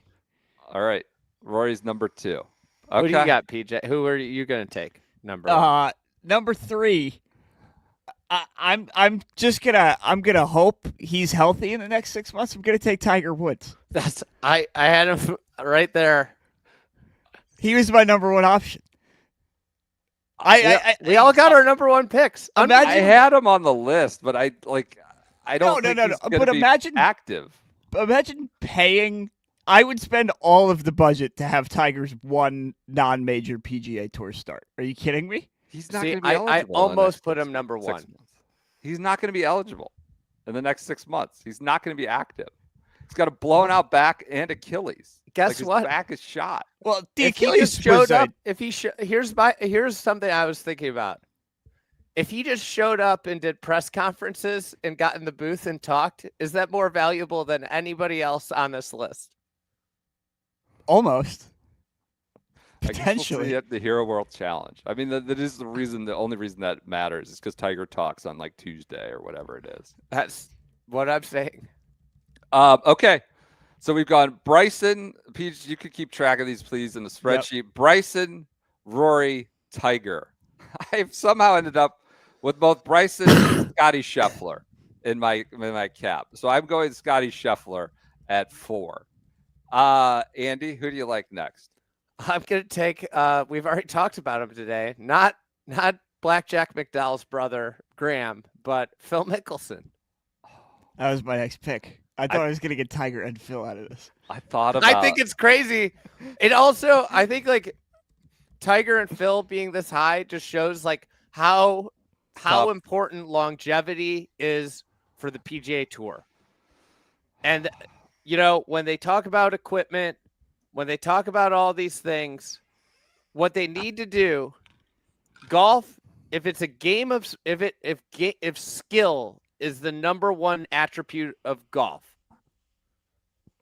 All right. Rory's number 2. Okay. Who do you got, PJ? Who are you going to take? Number 1. Number 3. I'm gonna hope he's healthy in the next 6 months. I'm gonna take Tiger Woods. I had him right there. He was my number 1 option. We all got our number one picks. I had him on the list, but I don't think he's But gonna be imagine active. Imagine paying. I would spend all of the budget to have Tiger's one non-major PGA Tour start. Are you kidding me? He's not See, going to be eligible. I in the almost next put 6 him number months. one. He's not going to be eligible in the next 6 months. He's not going to be active. He's got a blown out back and Achilles. Guess his what? back is shot. Well, the If he Achilles just showed was up, here's something I was thinking about. If he just showed up and did press conferences and got in the booth and talked, is that more valuable than anybody else on this list? almost I guess potentially. we'll see at the Hero World Challenge. I mean, that is the reason. The only reason that matters is because Tiger talks on like Tuesday or whatever it is. That's what I'm saying. Okay. So we've gone Bryson, Peach, you could keep track of these, please, in the spreadsheet. Bryson, Rory, Tiger. I've somehow ended up with both Bryson and Scotty Scheffler in my cap. So I'm going Scotty Scheffler at 4. Andy, who do you like next? I'm going to take, we've already talked about him today. Not Blackjack McDowell's brother, Graeme, but Phil Mickelson. That was my next pick. I thought I was going to get Tiger and Phil out of this. I thought about. I think it's crazy. It also, I think like Tiger and Phil being this high just shows like how important longevity is for the PGA Tour. And you know, when they talk about equipment, when they talk about all these things, what they need to do, golf, if it's a game of if skill is the number one attribute of golf,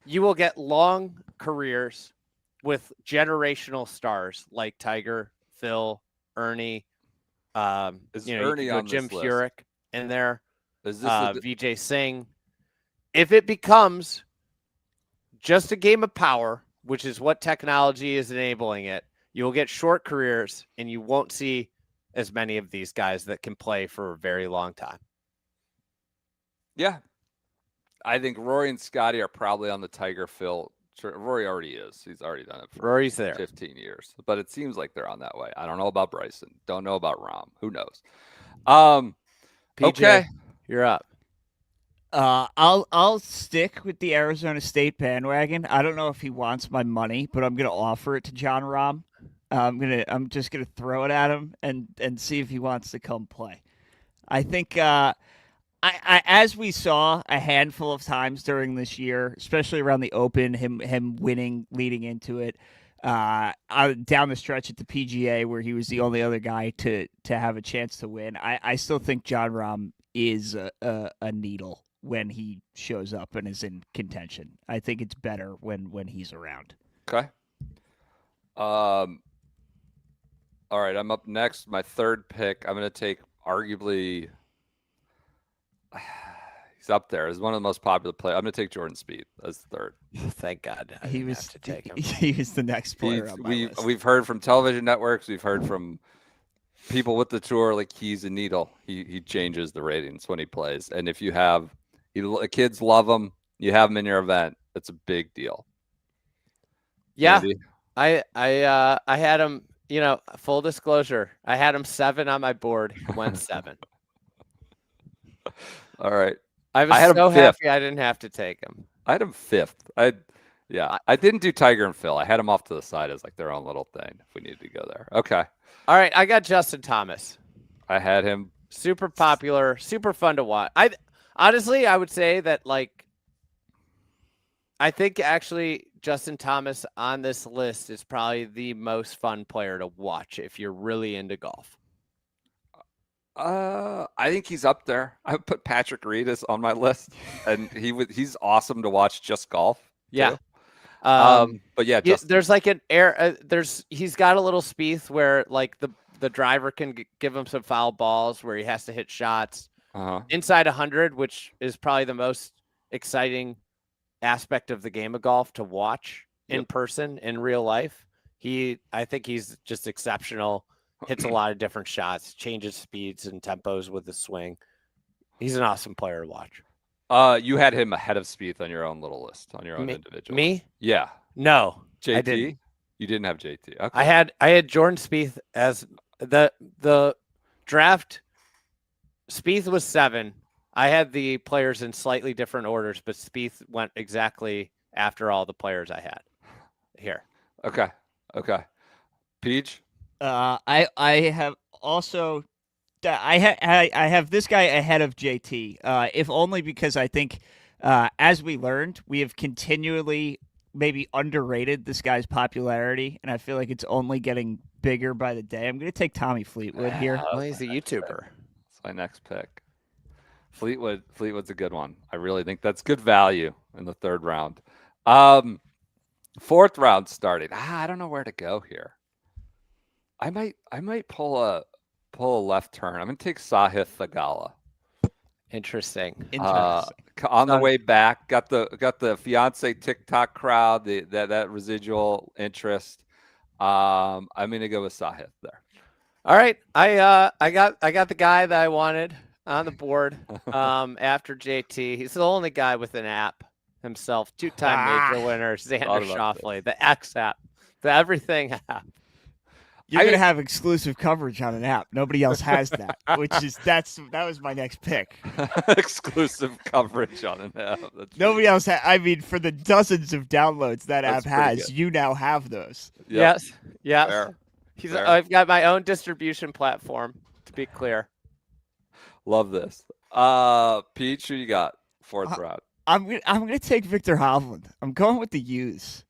you will get long careers with generational stars like Tiger, Phil, Ernie, Ernie on Jim this list? Furyk in there, Is this Vijay Singh. If it becomes just a game of power, which is what technology is enabling it, you'll get short careers and you won't see as many of these guys that can play for a very long time. Yeah. I think Rory and Scotty are probably on the Tiger Phil. Rory already is. He's already done it for Rory's there. 15 years. But it seems like they're on that way. I don't know about Bryson. Don't know about Rahm. Who knows? PJ, Okay. You're up. I'll stick with the Arizona State bandwagon. I don't know if he wants my money, but I'm gonna offer it to John Rahm. I'm just gonna throw it at him and see if he wants to come play. I think I as we saw a handful of times during this year, especially around the Open, him winning leading into it, down the stretch at the PGA where he was the only other guy to have a chance to win. I still think John Rahm is a needle when he shows up and is in contention. I think it's better when he's around. Okay. All right, I'm up next. My third pick. I'm going to take arguably. He's up there as one of the most popular players. I'm going to take Jordan Spieth as third. Thank God I He didn't was have to take him. He was the next player on my list. We've heard from television networks. We've heard from people with the tour. Like he's a needle. He changes the ratings when he plays. And if you have kids love him, you have him in your event. It's a big deal. Yeah, Andy? I had him. You know, full disclosure, I had him 7 on my board. He went 7. All right. I was had him so 5th. happy I didn't have to take him. I had him 5th. I didn't do Tiger and Phil. I had him off to the side as like their own little thing if we needed to go there. Okay. All right, I got Justin Thomas. I had him. Super popular, super fun to watch. Honestly, I would say that like I think actually Justin Thomas on this list is probably the most fun player to watch if you're really into golf. I think he's up there. I put Patrick Reed on my list, and he's awesome to watch just golf. Yeah. Too. But yeah, there's like an air. He's got a little Spieth where like the driver can give him some foul balls where he has to hit shots inside 100, which is probably the most exciting aspect of the game of golf to watch in person in real life. I think he's just exceptional. Hits a lot of different shots, changes speeds and tempos with the swing. He's an awesome player to watch. You had him ahead of Spieth on your own little list, on your own individual. Me? Yeah. No. JT? I didn't. You didn't have JT. Okay. I had Jordan Spieth as the draft. Spieth was 7. I had the players in slightly different orders, but Spieth went exactly after all the players I had here. Okay. Peach. I have also I have this guy ahead of JT. If only because I think as we learned, we have continually maybe underrated this guy's popularity, and I feel like it's only getting bigger by the day. I'm going to take Tommy Fleetwood here. Well, he's a YouTuber. That's my next pick. Fleetwood's a good one. I really think that's good value in the 3rd round. 4th round starting. I don't know where to go here. I might pull a left turn. I'm gonna take Sahith Theegala. Interesting. On the way back, got the fiance TikTok crowd, that residual interest. I'm gonna go with Sahith there. All right, I got the guy that I wanted on the board after JT. He's the only guy with an app himself. 2-time major winner, Xander Schauffele, the X app, the everything app. You're going to have exclusive coverage on an app. Nobody else has that, that was my next pick. Exclusive coverage on an app. Nobody else for the dozens of downloads that app has, you now have those. Yep. Yes. Fair. I've got my own distribution platform, to be clear. Love this. Peach, who you got? 4th round. I'm gonna take Victor Hovland. I'm going with the U's.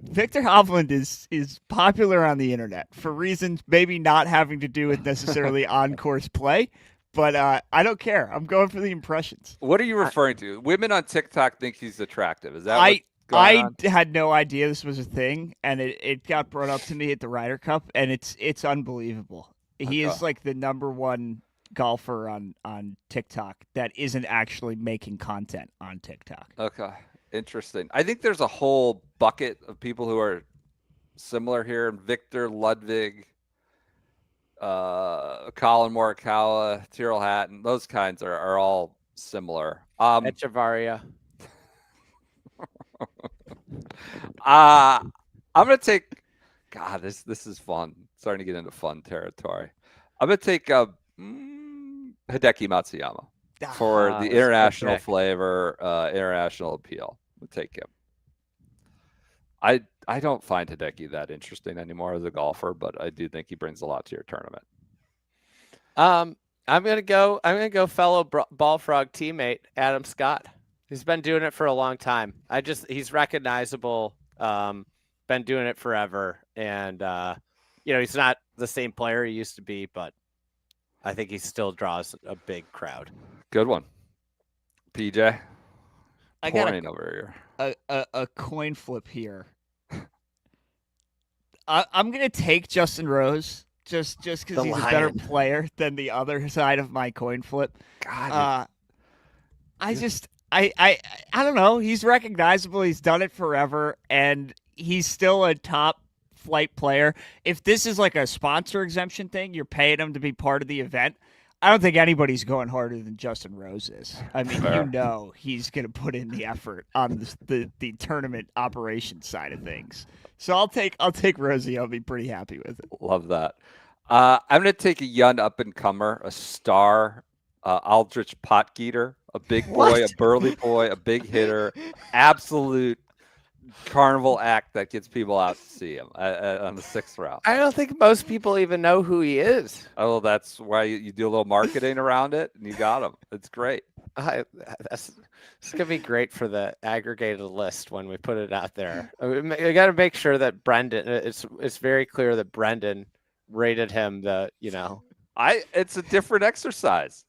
Victor Hovland is popular on the internet for reasons maybe not having to do with necessarily on-course play, but I don't care. I'm going for the impressions. What are you referring to? Women on TikTok think he's attractive. Is that I had no idea this was a thing, and it got brought up to me at the Ryder Cup, and it's unbelievable. He is like the number 1 golfer on TikTok that isn't actually making content on TikTok. Okay. Interesting. I think there's a whole bucket of people who are similar here. Victor, Ludwig, Colin Morikawa, Tyrrell Hatton. Those kinds are all similar. Echevarria. I'm gonna take. God, this is fun. Starting to get into fun territory. I'm gonna take Hideki Matsuyama for the international flavor, international appeal. We'll take him. I don't find Hideki that interesting anymore as a golfer, but I do think he brings a lot to your tournament. I'm gonna go fellow ball frog teammate Adam Scott. He's been doing it for a long time. He's recognizable. Been doing it forever, and he's not the same player he used to be, but I think he still draws a big crowd. Good one, PJ. I got over here. A coin flip here. I'm gonna take Justin Rose just because he's a better player than the other side of my coin flip. God, I don't know. He's recognizable. He's done it forever, and he's still a top flight player. If this is like a sponsor exemption thing, you're paying him to be part of the event. I don't think anybody's going harder than Justin Rose is. I mean, he's going to put in the effort on the tournament operations side of things. So I'll take Rosie. I'll be pretty happy with it. Love that. I'm going to take a young up and comer, a star, Aldrich Potgieter, a big boy, a burly boy, a big hitter, absolute carnival act that gets people out to see him on the 6th round. I don't think most people even know who he is. Oh, that's why you do a little marketing around it, and you got him. It's great. It's gonna be great for the aggregated list when we put it out there. We got to make sure that Brendan. It's very clear that Brendan rated him. It's a different exercise.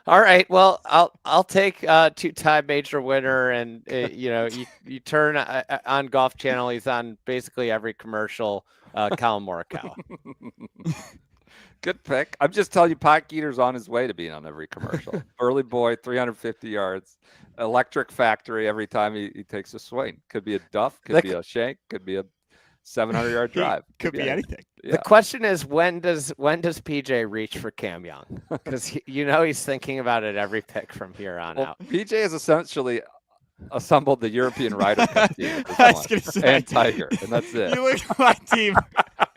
All right. Well, I'll take 2-time major winner, and you turn on Golf Channel. He's on basically every commercial. Colin Morikawa. Good pick. I'm just telling you, Potgieter's on his way to being on every commercial. Early boy, 350 yards, electric factory every time he takes a swing. Could be a duff, could be a shank, could be a 700-yard drive. Could be anything. Yeah. The question is, when does PJ reach for Cam Young? Because he's thinking about it every pick from here on out. PJ is essentially assembled the European Ryder Cup team at this I was point, gonna say. and Tiger, and that's it. You look at my team.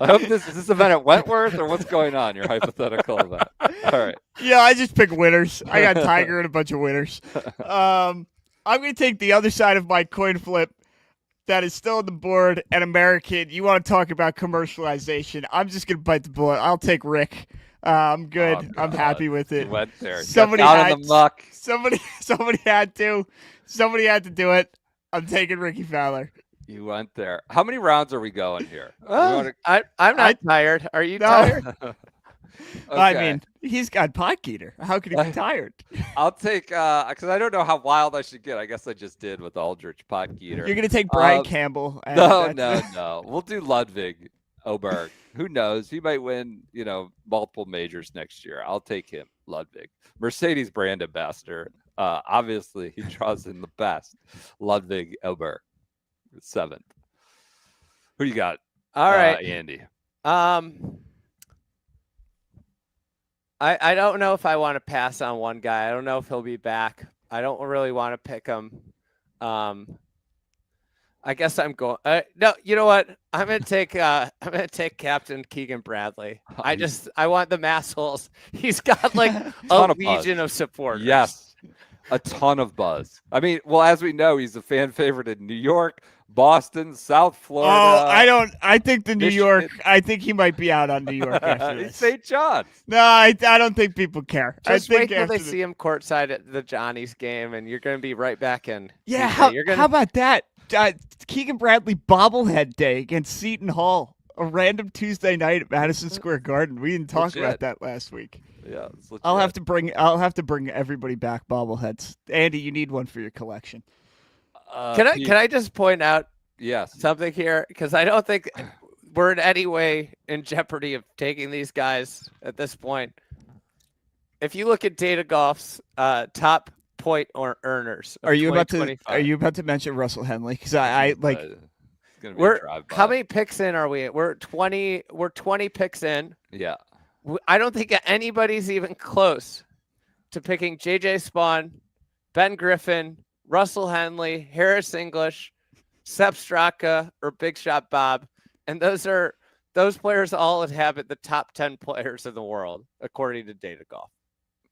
I hope is this event at Wentworth or what's going on? Your hypothetical event. All right. Yeah, I just pick winners. I got Tiger and a bunch of winners. I'm going to take the other side of my coin flip that is still on the board, an American. You want to talk about commercialization. I'm just going to bite the bullet. I'll take Rick. I'm good. Oh, I'm happy with it. You went there. Somebody Got down had in the muck. Somebody had to. Somebody had to do it. I'm taking Ricky Fowler. You went there. How many rounds are we going here? I'm not tired. Are you No. tired? I Okay. mean, he's got pot geeter. How could he be tired? I'll take because I don't know how wild I should get. I guess I just did with Aldrich Potgeeter. You're going to take Brian Campbell. and No, that's- no. We'll do Ludwig Oberg. Who knows? He might win, multiple majors next year. I'll take him, Ludwig. Mercedes brand ambassador. Obviously, he draws in the best. Ludwig Oberg, 7th. Who you got? All right. Andy. I don't know if I want to pass on one guy. I don't know if he'll be back. I don't really want to pick him. I guess I'm going. No, you know what? I'm gonna take Captain Keegan Bradley. I want the mass holes. He's got like a Ton of legion buzz. of supporters. Yes, a ton of buzz. I mean, well, as we know, he's a fan favorite in New York, Boston, South Florida. I think the New Michigan. York. I think he might be out on New York after He's this. St. John's. No, I don't think people care. Just I wait think till they after the- see him courtside at the Johnny's game, and you're gonna be right back in. Yeah, TJ. how about that? Keegan Bradley bobblehead day against Seton Hall, a random Tuesday night at Madison Square Garden. We didn't talk Legit. about that last week. Yeah, it's legit. I'll have to bring everybody back bobbleheads. Andy, you need one for your collection. Can I just point out Yes. something here? Because I don't think we're in any way in jeopardy of taking these guys at this point. If you look at Data Golf's top point or earners, of Are you about 2025, to mention Russell Henley? Because I like It's gonna be a drive-by. how many picks in are we? We're 20 picks in. Yeah. I don't think anybody's even close to picking JJ Spawn, Ben Griffin, Russell Henley, Harris English, Sepp Straka, or Big Shot Bob. And those players all inhabit the top 10 players in the world, according to Data Golf.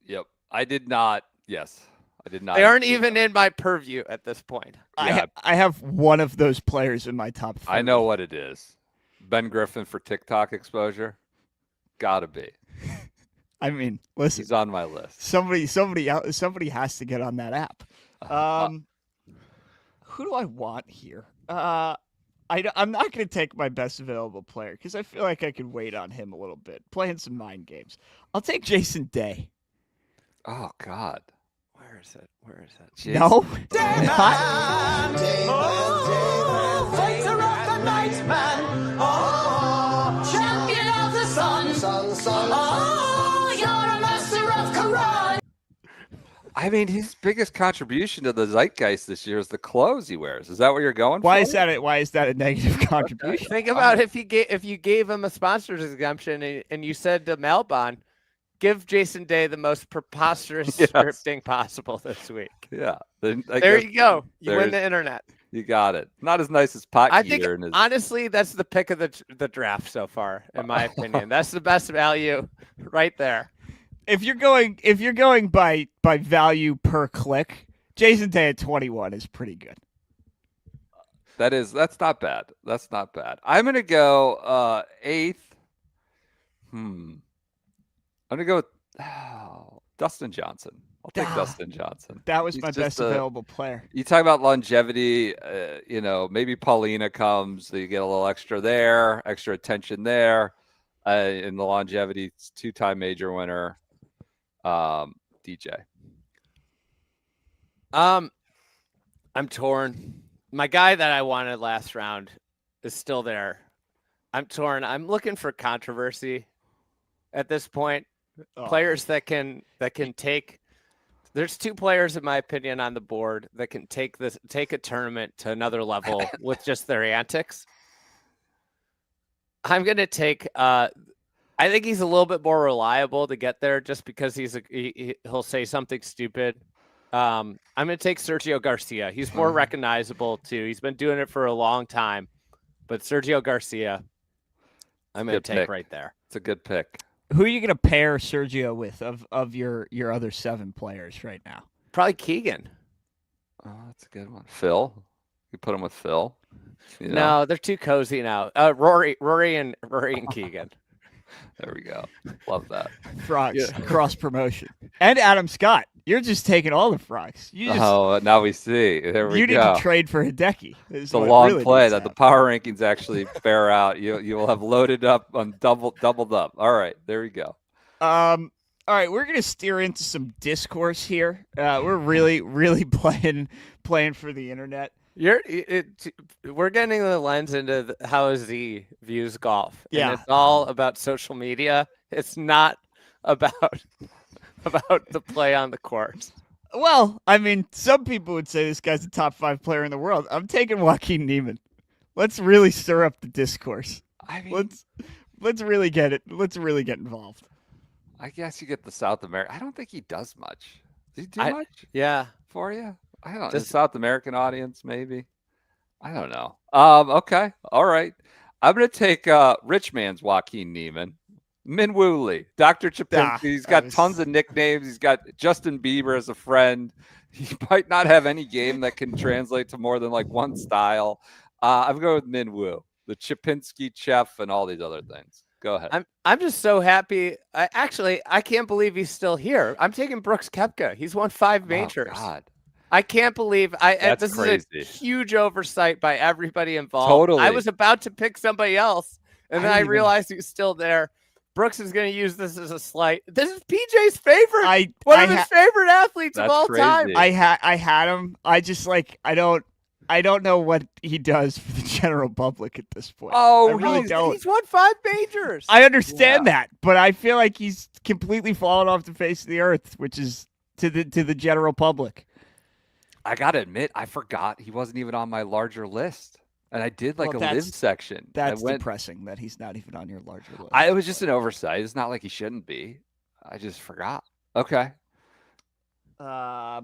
Yep. I did not. Yes. I did not. They aren't even in my purview at this point. Yeah. I have one of those players in my top 30. I know what it is. Ben Griffin for TikTok exposure. Gotta be. I mean, listen, He's on my list. somebody has to get on that app. Who do I want here? I'm not going to take my best available player because I feel like I could wait on him a little bit, playing some mind games. I'll take Jason Day. Oh God. Where is it? Jeez. No, Fighter of the night, man. Oh, champion of the sun. Oh, you're a master of karate. I mean, his biggest contribution to the zeitgeist this year is the clothes he wears. Is that what you're going Why for? is that a negative contribution? Think about if you gave him a sponsor's exemption and you said to Malbon, give Jason Day the most preposterous Yes. scripting possible this week. Yeah. Then I There guess you go. You win there's- the internet. You got it. Not as nice as Pot I think Geeter and his. honestly, that's the pick of the draft so far, in my opinion. That's the best value right there. If you're going by value per click, Jason Day at 21 is pretty good. That's not bad. That's not bad. I'm gonna go 8th. I'm gonna go with Dustin Johnson. I'll take Ah, Dustin Johnson. That was He's my just best a- available player. You talk about longevity, maybe Paulina comes, so you get a little extra there, extra attention there. In the longevity, it's 2-time major winner, DJ. I'm torn. My guy that I wanted last round is still there. I'm torn. I'm looking for controversy at this point. Oh. Players that can take. There's 2 players, in my opinion, on the board that can take a tournament to another level with just their antics. I'm gonna take. I think he's a little bit more reliable to get there, just because he'll say something stupid. I'm going to take Sergio Garcia. He's more recognizable too. He's been doing it for a long time, but Sergio Garcia, I'm going to take pick. right there. It's a good pick. Who are you going to pair Sergio with of your other 7 players right now? Probably Keegan. Oh, that's a good one. Phil. You put him with Phil. You know? No, they're too cozy now. Rory and Keegan. There we go. Love that. Frogs cross promotion, and Adam Scott. You're just taking all the frogs. Now we see. There we you go. need to trade for Hideki. It's a long play that the power rankings actually bear out. You will have loaded up on doubled up. All right, there we go. All right, we're gonna steer into some discourse here. We're really playing for the internet. We're getting the lens into how Z views golf. Yeah, and it's all about social media. It's not about the play on the course. Well, I mean, some people would say this guy's a top 5 player in the world. I'm taking Joaquin Niemann. Let's really stir up the discourse. I mean, let's really get it. Let's really get involved. I guess you get the South America. I don't think he does much. Does he do much? Yeah, For you? I don't know. Just- The South American audience, maybe. I don't know. Okay. All right. I'm gonna take rich man's Joaquin Niemann. Min Woo Lee, Dr. Chapinski. He's got tons of nicknames. He's got Justin Bieber as a friend. He might not have any game that can translate to more than like one style. I'm going with Min Woo, the Chapinski chef, and all these other things. Go ahead. I'm just so happy. I can't believe he's still here. I'm taking Brooks Koepka. He's won 5 majors. Oh, God. I can't believe this crazy. is a huge oversight by everybody involved. Totally. I was about to pick somebody else, and then I realized he was still there. Brooks is going to use this as a slight. This is PJ's favorite. One of his favorite athletes of all time. I had him. I just I don't know what he does for the general public at this point. Oh, I really don't. He's won 5 majors. I understand that, but I feel like he's completely fallen off the face of the earth, which is to the general public. I gotta admit, I forgot he wasn't even on my larger list, and I did like a live section. That's depressing that he's not even on your larger list. It was just an oversight. It's not like he shouldn't be. I just forgot. Okay. That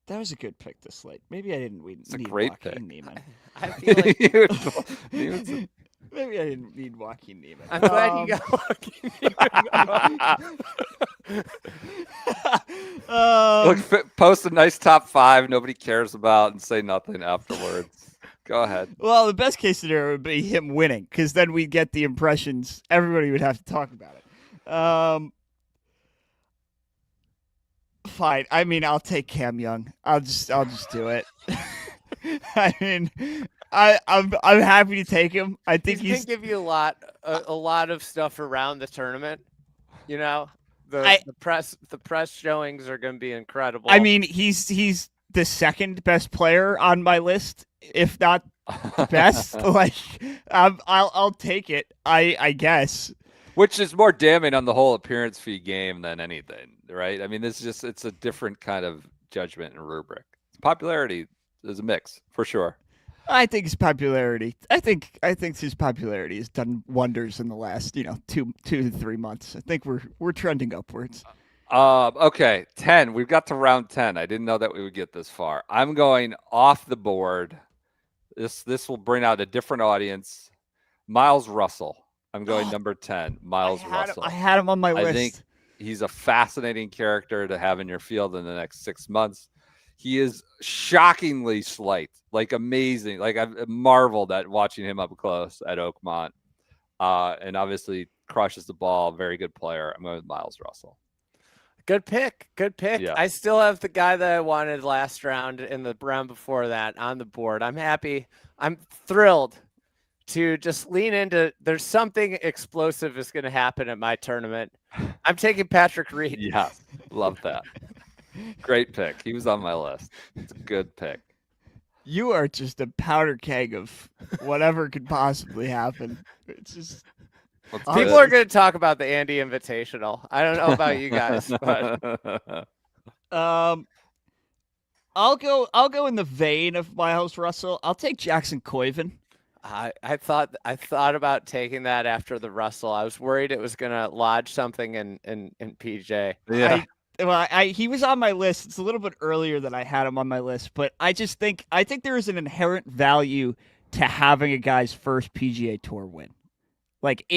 was a good pick this late. Maybe I didn't need a great Joaquin pick. Niemann. I feel like Maybe I didn't need Joaquin Niemann. I'm glad you got Joaquin Look, post a nice top 5 nobody cares about and say nothing afterwards. Go ahead. Well, the best case scenario would be him winning, because then we'd get the impressions. Everybody would have to talk about it. Fine. I mean, I'll take Cam Young. I'll just do it. I mean, I'm happy to take him. I think he's gonna give you a lot of stuff around the tournament. You know, the press showings are gonna be incredible. I mean, he's the second best player on my list, if not the best. I'll take it. I guess. Which is more damning on the whole appearance fee game than anything, right? I mean, it's a different kind of judgment and rubric. Popularity is a mix for sure. I think his popularity. I think his popularity has done wonders in the last 2 to 3 months. I think we're trending upwards. Okay, 10. We've got to round 10. I didn't know that we would get this far. I'm going off the board. This will bring out a different audience. Miles Russell. I'm going number 10. Miles Russell. I had him on my list. I think he's a fascinating character to have in your field in the next 6 months. He is shockingly slight, like amazing. Like I've marveled at watching him up close at Oakmont, and obviously crushes the ball. Very good player. I'm going with Miles Russell. Good pick. Yeah. I still have the guy that I wanted last round in the round before that on the board. I'm happy. I'm thrilled to just lean into. There's something explosive is going to happen at my tournament. I'm taking Patrick Reed. Yeah, love that. Great pick. He was on my list. It's a good pick. You are just a powder keg of whatever could possibly happen. It's just people are going to talk about the Andy Invitational. I don't know about you guys, but I'll go in the vein of Miles Russell. I'll take Jackson Koiven. I thought about taking that after the Russell. I was worried it was going to lodge something in PJ. Yeah. Well, he was on my list. It's a little bit earlier than I had him on my list, but I think there is an inherent value to having a guy's first PGA Tour win,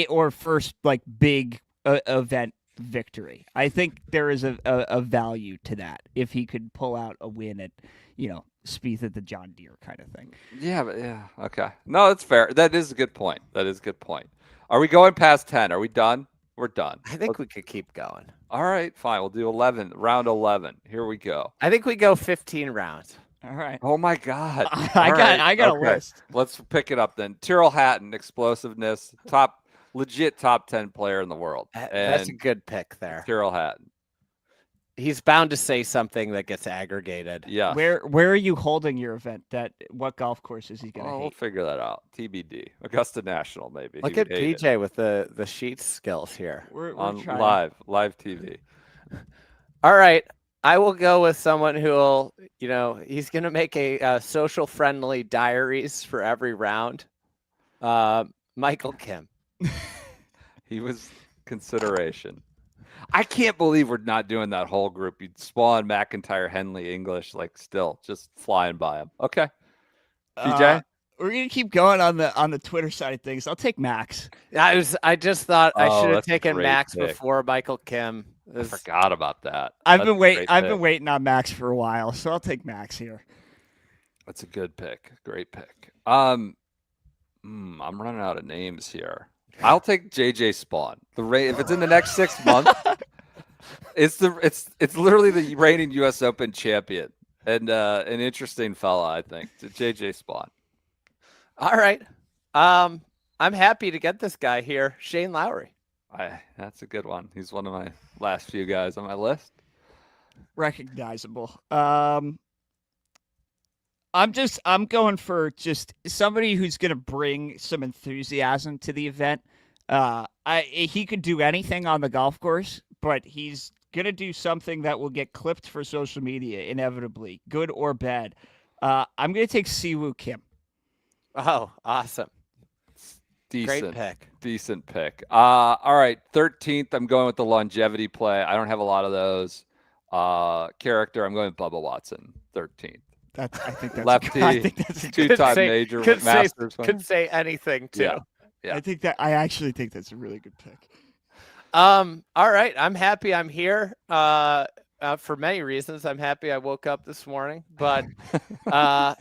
or first big event victory. I think there is a value to that if he could pull out a win at Spieth at the John Deere kind of thing. Yeah, okay. No, that's fair. That is a good point. Are we going past 10? Are we done? We're done. I think we could keep going. All right, fine. We'll do 11, round 11. Here we go. I think we go 15 rounds. All right. Oh my God. I got a list. Let's pick it up then. Tyrrell Hatton, explosiveness, legit top 10 player in the world. That's a good pick there. Tyrrell Hatton. He's bound to say something that gets aggregated. Yeah. Where are you holding your event? What golf course is he going to We'll figure that out. TBD. Augusta National, maybe. Look at PJ with the sheets skills here. We're on trying. live TV. All right. I will go with someone who will, he's going to make a social friendly diaries for every round. Michael Kim. He was consideration. I can't believe we're not doing that whole group. You'd Spawn, McIntyre, Henley, English, just still flying by him. Okay. DJ? We're gonna keep going on the Twitter side of things. I'll take Max. I just thought I should have that's a taken great Max pick. before Michael Kim. I forgot about that. I've That's been waiting on Max for a while, so I'll take Max here. That's a good pick. Great pick. I'm running out of names here. I'll take JJ Spawn. If it's in the next 6 months, it's literally the reigning U.S. Open champion and an interesting fella, I think. JJ Spawn. All right. I'm happy to get this guy here, Shane Lowry. That's a good one. He's one of my last few guys on my list. Recognizable. I'm going for just somebody who's going to bring some enthusiasm to the event. He could do anything on the golf course, but he's going to do something that will get clipped for social media inevitably, good or bad. I'm going to take Siwoo Kim. Oh, awesome. Decent, Great pick. Decent pick. All right, 13th, I'm going with the longevity play. I don't have a lot of those. Character, I'm going with Bubba Watson, 13th. I think that's lefty, I think that's a good. two-time major Masters. Could say anything too. Yeah. I actually think that's a really good pick. All right. I'm happy I'm here. For many reasons. I'm happy I woke up this morning, but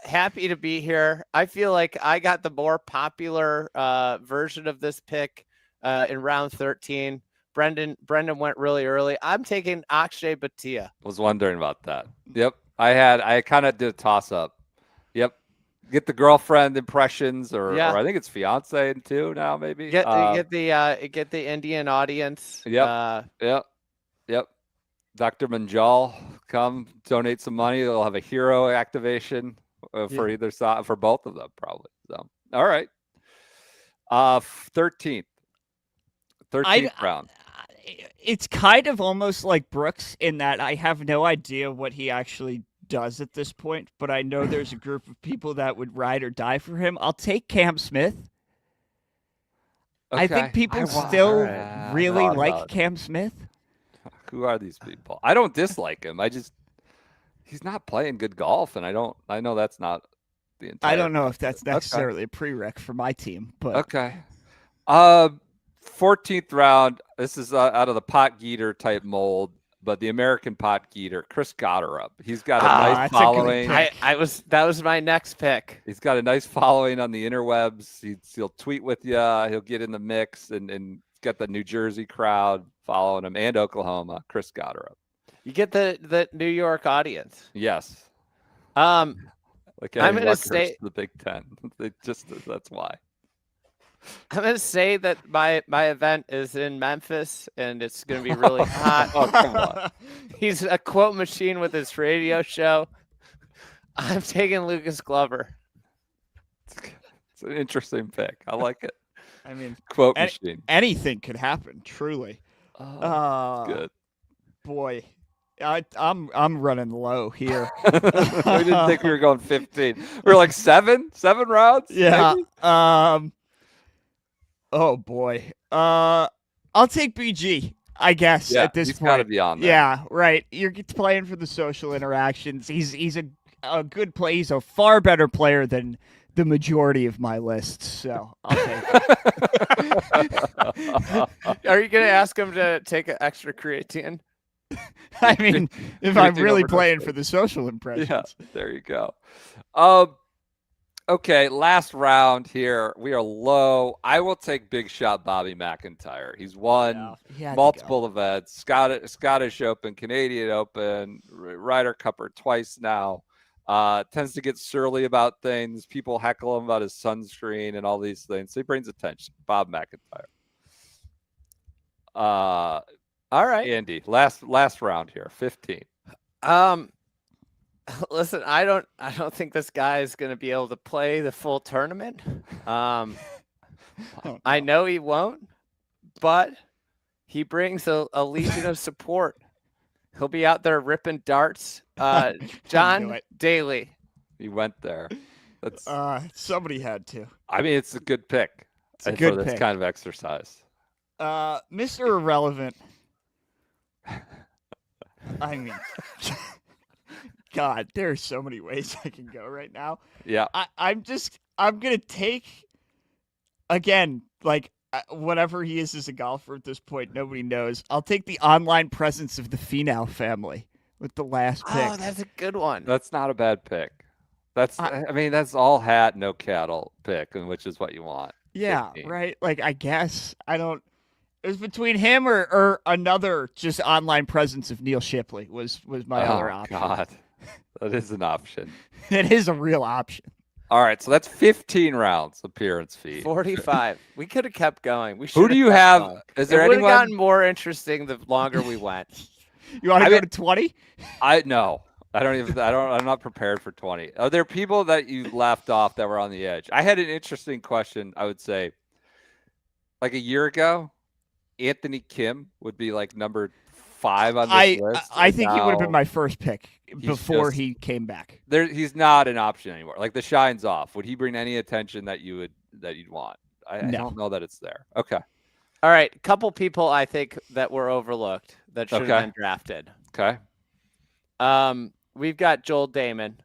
happy to be here. I feel like I got the more popular version of this pick in round 13. Brendan went really early. I'm taking Akshay Bhatia. Was wondering about that. Yep. I kind of did a toss up. Yep. Get the girlfriend impressions or I think it's fiance too now maybe. Get the Indian audience. Yep. Yep. Dr. Manjal, come donate some money. They'll have a hero activation for either side, for both of them probably. So, all right. 13th round. It's kind of almost like Brooks in that I have no idea what he actually does at this point, but I know there's a group of people that would ride or die for him. I'll take Cam Smith. Okay. I think people still really like it. Cam Smith. Who are these people? I don't dislike him. He's not playing good golf, and I know that's not the entire. I don't know if that's necessarily a prereq for my team, but okay. 14th round. This is out of the Pot Geeter type mold, but the American Pot Geeter, Chris Gotterup. He's got a nice following. That was my next pick. He's got a nice following on the interwebs. He'll tweet with you. He'll get in the mix and got the New Jersey crowd following him and Oklahoma. Chris Gotterup. You get the New York audience. Yes. I'm I'm going to say the Big Ten. That's why. I'm going to say that my event is in Memphis and it's going to be really hot. Oh, come on. He's a quote machine with his radio show. I'm taking Lucas Glover. It's an interesting pick. I like it. I mean, Quote machine. Anything could happen, truly. Good. Boy, I'm running low here. We didn't think we were going 15. We were like seven rounds. Yeah. Maybe? Oh boy. I'll take BG. I guess Yeah, at this he's point. gotta be on there. Yeah, right. You're playing for the social interactions. He's a good play. He's a far better player than the majority of my lists. So I'll take it. Are you going to ask him to take an extra creatine? I mean, if I'm Creatine really overdose playing rate. for the social impressions. Yeah, there you go. Okay, last round here. We are low. I will take big shot Bobby McIntyre. He's won He had to multiple events, Scottish Open, Canadian Open, Ryder Cup twice now. Tends to get surly about things. People heckle him about his sunscreen and all these things. So he brings attention. Bob McIntyre. All right. Andy, last round here, 15. Listen, I don't think this guy is going to be able to play the full tournament. I know he won't, but he brings a legion of support. He'll be out there ripping darts. John Daly. He went there. That's. Somebody had to. I mean, it's a good pick. It's a good for this pick. kind of exercise. Mr. Irrelevant. I mean, God, there are so many ways I can go right now. Yeah. I'm going to take, again, like, whatever he is as a golfer at this point, nobody knows. I'll take the online presence of the Finau family with the last pick. Oh, that's a good one. That's not a bad pick. That's that's all hat, no cattle pick, and which is what you want. Yeah, 15. right. Like, I guess it was between him or another just online presence of Neil Shipley was my other option. God, that is an option. It is a real option. All right, so that's 15 rounds appearance fee. 45. We could have kept going. We Who do you have? Is there it would have anyone? gotten more interesting the longer we went. You want to go to 20? No. I'm not prepared for 20. Are there people that you left off that were on the edge? I had an interesting question. I would say, like a year ago, Anthony Kim would be like number 5 on this list. I think he would have Now, been my first pick before he came back. he's not an option anymore. Like the shine's off. Would he bring any attention that you'd want? I don't know that it's there. Okay. All right. Couple people I think that were overlooked that should have been drafted. Okay. We've got Joel Damon.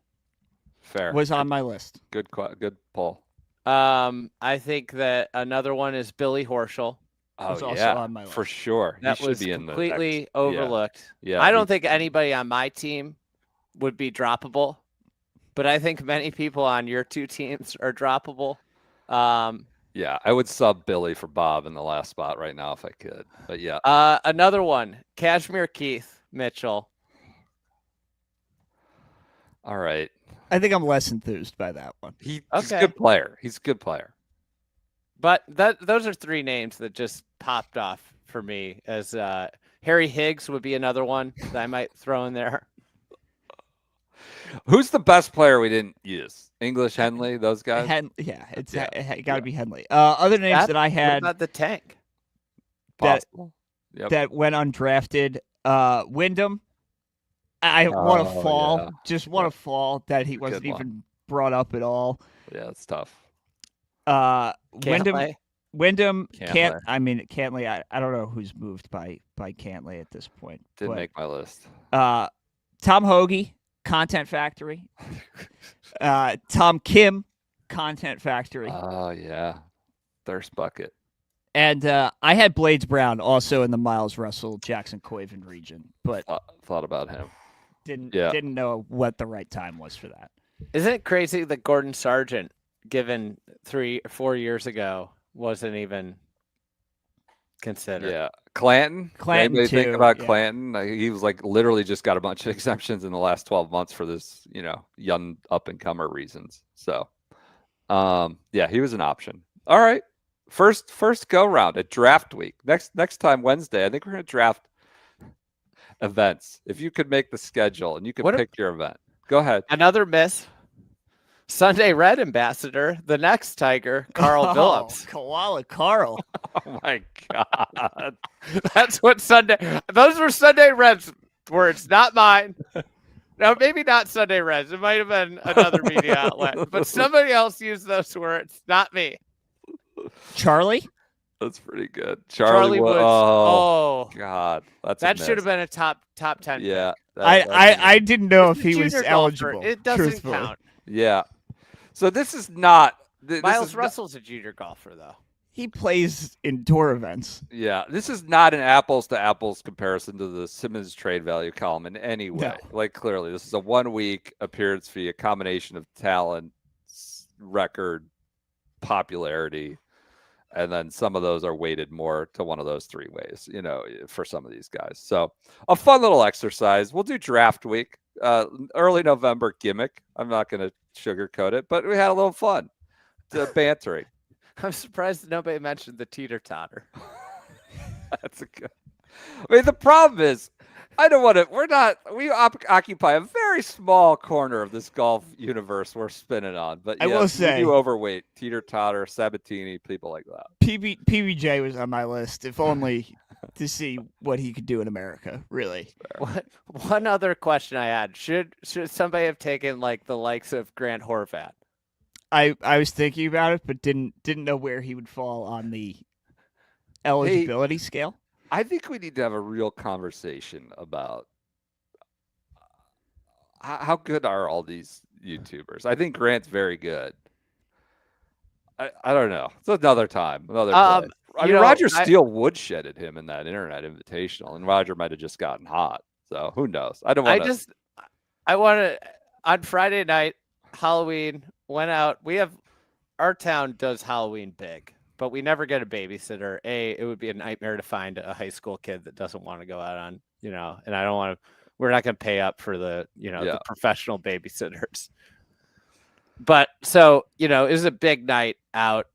Fair. Was on my list. Good poll. I think that another one is Billy Horschel. Was Oh also yeah, on my list. for sure. That he should was be in the completely next- overlooked. Yeah. I don't think anybody on my team would be droppable, but I think many people on your two teams are droppable. Yeah, I would sub Billy for Bob in the last spot right now if I could. But yeah. Another one, Kashmir Keith Mitchell. All right. I think I'm less enthused by that one. He's Okay. a good player. He's a good player. But those are three names that just popped off for me. As Harry Higgs would be another one that I might throw in there. Who's the best player we didn't use? English, Henley, those guys? It's got to be Henley. Other names that I What had about the tank? Possible. Yep. that went undrafted. Wyndham. I want to fall. yeah. Just want to fall that he wasn't Good one. even brought up at all. Yeah, it's tough. Wyndham Cantlay. Cantley. I don't know who's moved by Cantley at this point. Didn't but, make my list. Tom Hoagie, Content Factory. Tom Kim, Content Factory. Oh yeah. Thirst bucket. And I had Blades Brown also in the Miles Russell Jackson Coiven region, but Thought about him. didn't know what the right time was for that. Isn't it crazy that Gordon Sargent, given 3 or 4 years ago, wasn't even considered? Yeah. Clanton. Clanton, Anybody think too, about yeah. Clanton? Like, he was like literally just got a bunch of exemptions in the last 12 months for this, young up and comer reasons. So, yeah, he was an option. All right. First go round at draft week. Next time Wednesday, I think we're going to draft events. If you could make the schedule and you could pick your event. Go ahead. Another miss. Sunday Red ambassador, the next Tiger, Carl Phillips. Koala Carl. Oh my God. That's what those were Sunday Reds words, not mine. No, maybe not Sunday Reds. It might have been another media outlet, but somebody else used those words, not me. Charlie? That's pretty good. Charlie Woods. Oh, God, that's that a should have miss. been a top 10. Yeah, I didn't know if It's a he was junior golfer. eligible. It doesn't truthfully. count. yeah. So this is not. This Miles is Russell's a junior golfer, though. He plays in tour events. Yeah, this is not an apples to apples comparison to the Simmons trade value column in any way. No. Like clearly, this is a 1 week appearance fee, a combination of talent, record, popularity, and then some of those are weighted more to one of those 3 ways, for some of these guys. So a fun little exercise. We'll do draft week, early November gimmick. I'm not going to sugarcoat it, but we had a little fun bantering. I'm surprised nobody mentioned the teeter-totter. That's a good. I mean, the problem is, I don't want to. We occupy a very small corner of this golf universe we're spinning on. But I will say, you overweight teeter totter, Sabatini, people like that. PBJ was on my list, if only to see what he could do in America. Really. One other question I had: Should somebody have taken like the likes of Grant Horvat? I was thinking about it, but didn't know where he would fall on the eligibility scale. I think we need to have a real conversation about how good are all these YouTubers. I think Grant's very good. I don't know. It's another time, another place. I mean, Roger Steele woodshedded him in that Internet Invitational, and Roger might have just gotten hot. So who knows? I don't want to. I want to on Friday night, Halloween. Went out. Our town does Halloween big, but we never get a babysitter. It would be a nightmare to find a high school kid that doesn't want to go out on, and I don't want to, we're not going to pay up for the professional babysitters. But so, it was a big night out.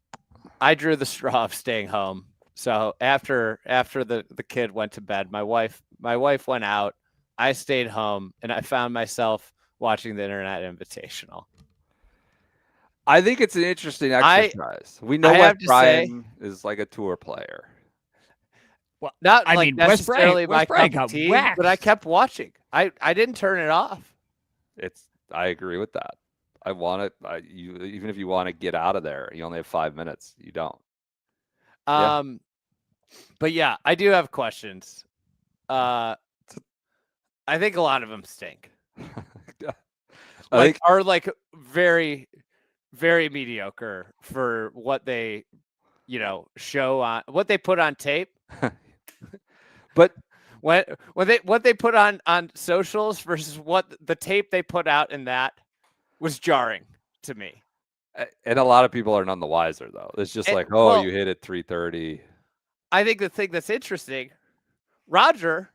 I drew the straw of staying home. So after the kid went to bed, my wife went out. I stayed home and I found myself watching the Internet Invitational. I think it's an interesting exercise. We know Wes Bryant is like a tour player. Well, not I like mean, necessarily Wes my Bryant cup of got tea, waxed. but I kept watching. I didn't turn it off. I agree with that. I want it. Even if you want to get out of there, you only have 5 minutes. You don't. But yeah, I do have questions. I think a lot of them stink. Are like very, very mediocre for what they, show on what they put on tape. But what they put on socials versus what the tape they put out in that was jarring to me. And a lot of people are none the wiser though. It's just you hit it 330. I think the thing that's interesting, Roger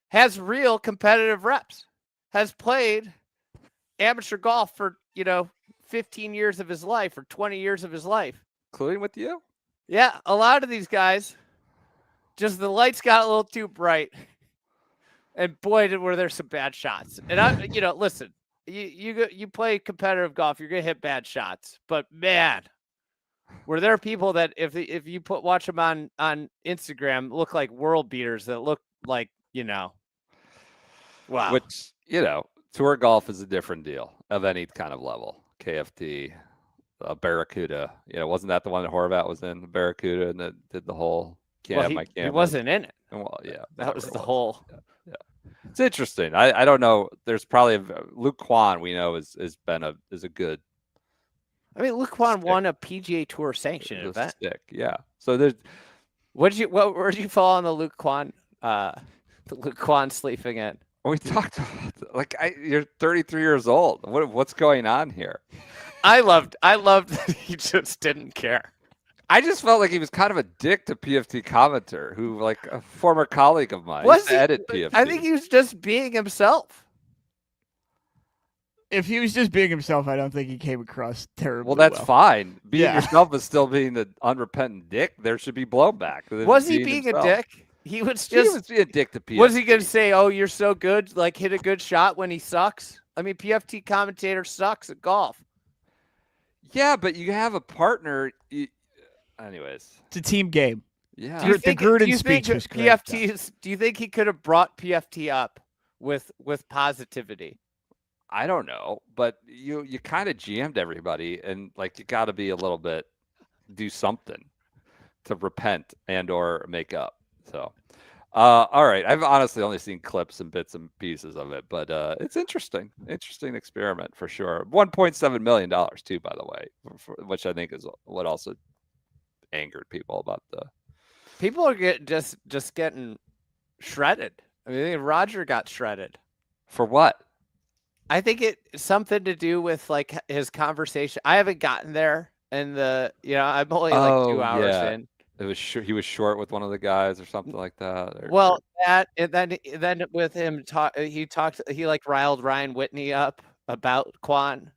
has real competitive reps, has played amateur golf for, 15 years of his life or 20 years of his life. Including with you? Yeah, a lot of these guys, just the lights got a little too bright. And boy, were there some bad shots. And listen, you play competitive golf, you're going to hit bad shots. But man, were there people that if you watch them on Instagram look like world beaters that look like, wow. Which, tour golf is a different deal of any kind of level. KFT, Barracuda. Wasn't that the one that Horvat was in, the Barracuda, and that did the whole can't have my camera? He wasn't in it. Well, yeah. That was the whole. Yeah. It's interesting. I don't know. There's probably Luke Kwan we know is a good. I mean, Luke Kwan won a PGA Tour sanctioned event. Yeah. So there's. Where'd you fall on the Luke Kwan? The Luke Kwan sleeping in. We talked about you're 33 years old. What's going on here? I loved that he just didn't care. I just felt like he was kind of a dick to PFT commenter, who like a former colleague of mine. Was he? Edit PFT. I think he was just being himself. If he was just being himself, I don't think he came across terribly well. That's fine. Being yourself is still being the unrepentant dick. There should be blowback. Was he being a dick? He was being a dick to PFT. Was he going to say, "Oh, you're so good, like hit a good shot" when he sucks? I mean, PFT commentator sucks at golf. Yeah, but you have a partner. Anyways, it's a team game. Yeah. The Gruden speech was great. Do you think he could have brought PFT up with positivity? I don't know, but you kind of GM'd everybody, and like you got to be a little bit, do something. to repent and or make up. So, all right. I've honestly only seen clips and bits and pieces of it, but it's interesting experiment for sure. $1.7 million too, by the way, which I think is what also angered people about the. People are just getting shredded. I mean, Roger got shredded. For what? I think it's something to do with like his conversation. I haven't gotten there, and I'm only like 2 hours in. It was he was short with one of the guys or something like that. Well, that and then with him he like riled Ryan Whitney up about Quan,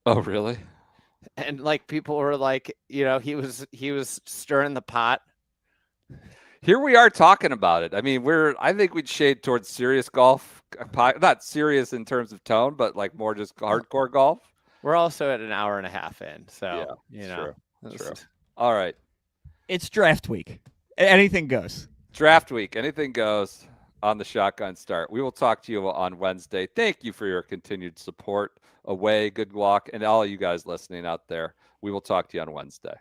Oh, really? and like people were like, he was stirring the pot. Here we are talking about it. I mean, I think we'd shade towards serious golf, not serious in terms of tone, but like more just hardcore golf. We're also at an hour and a half in, so True. All right. It's draft week. Anything goes. Draft week. Anything goes on the Shotgun Start. We will talk to you on Wednesday. Thank you for your continued support. Away, good luck, and all you guys listening out there. We will talk to you on Wednesday.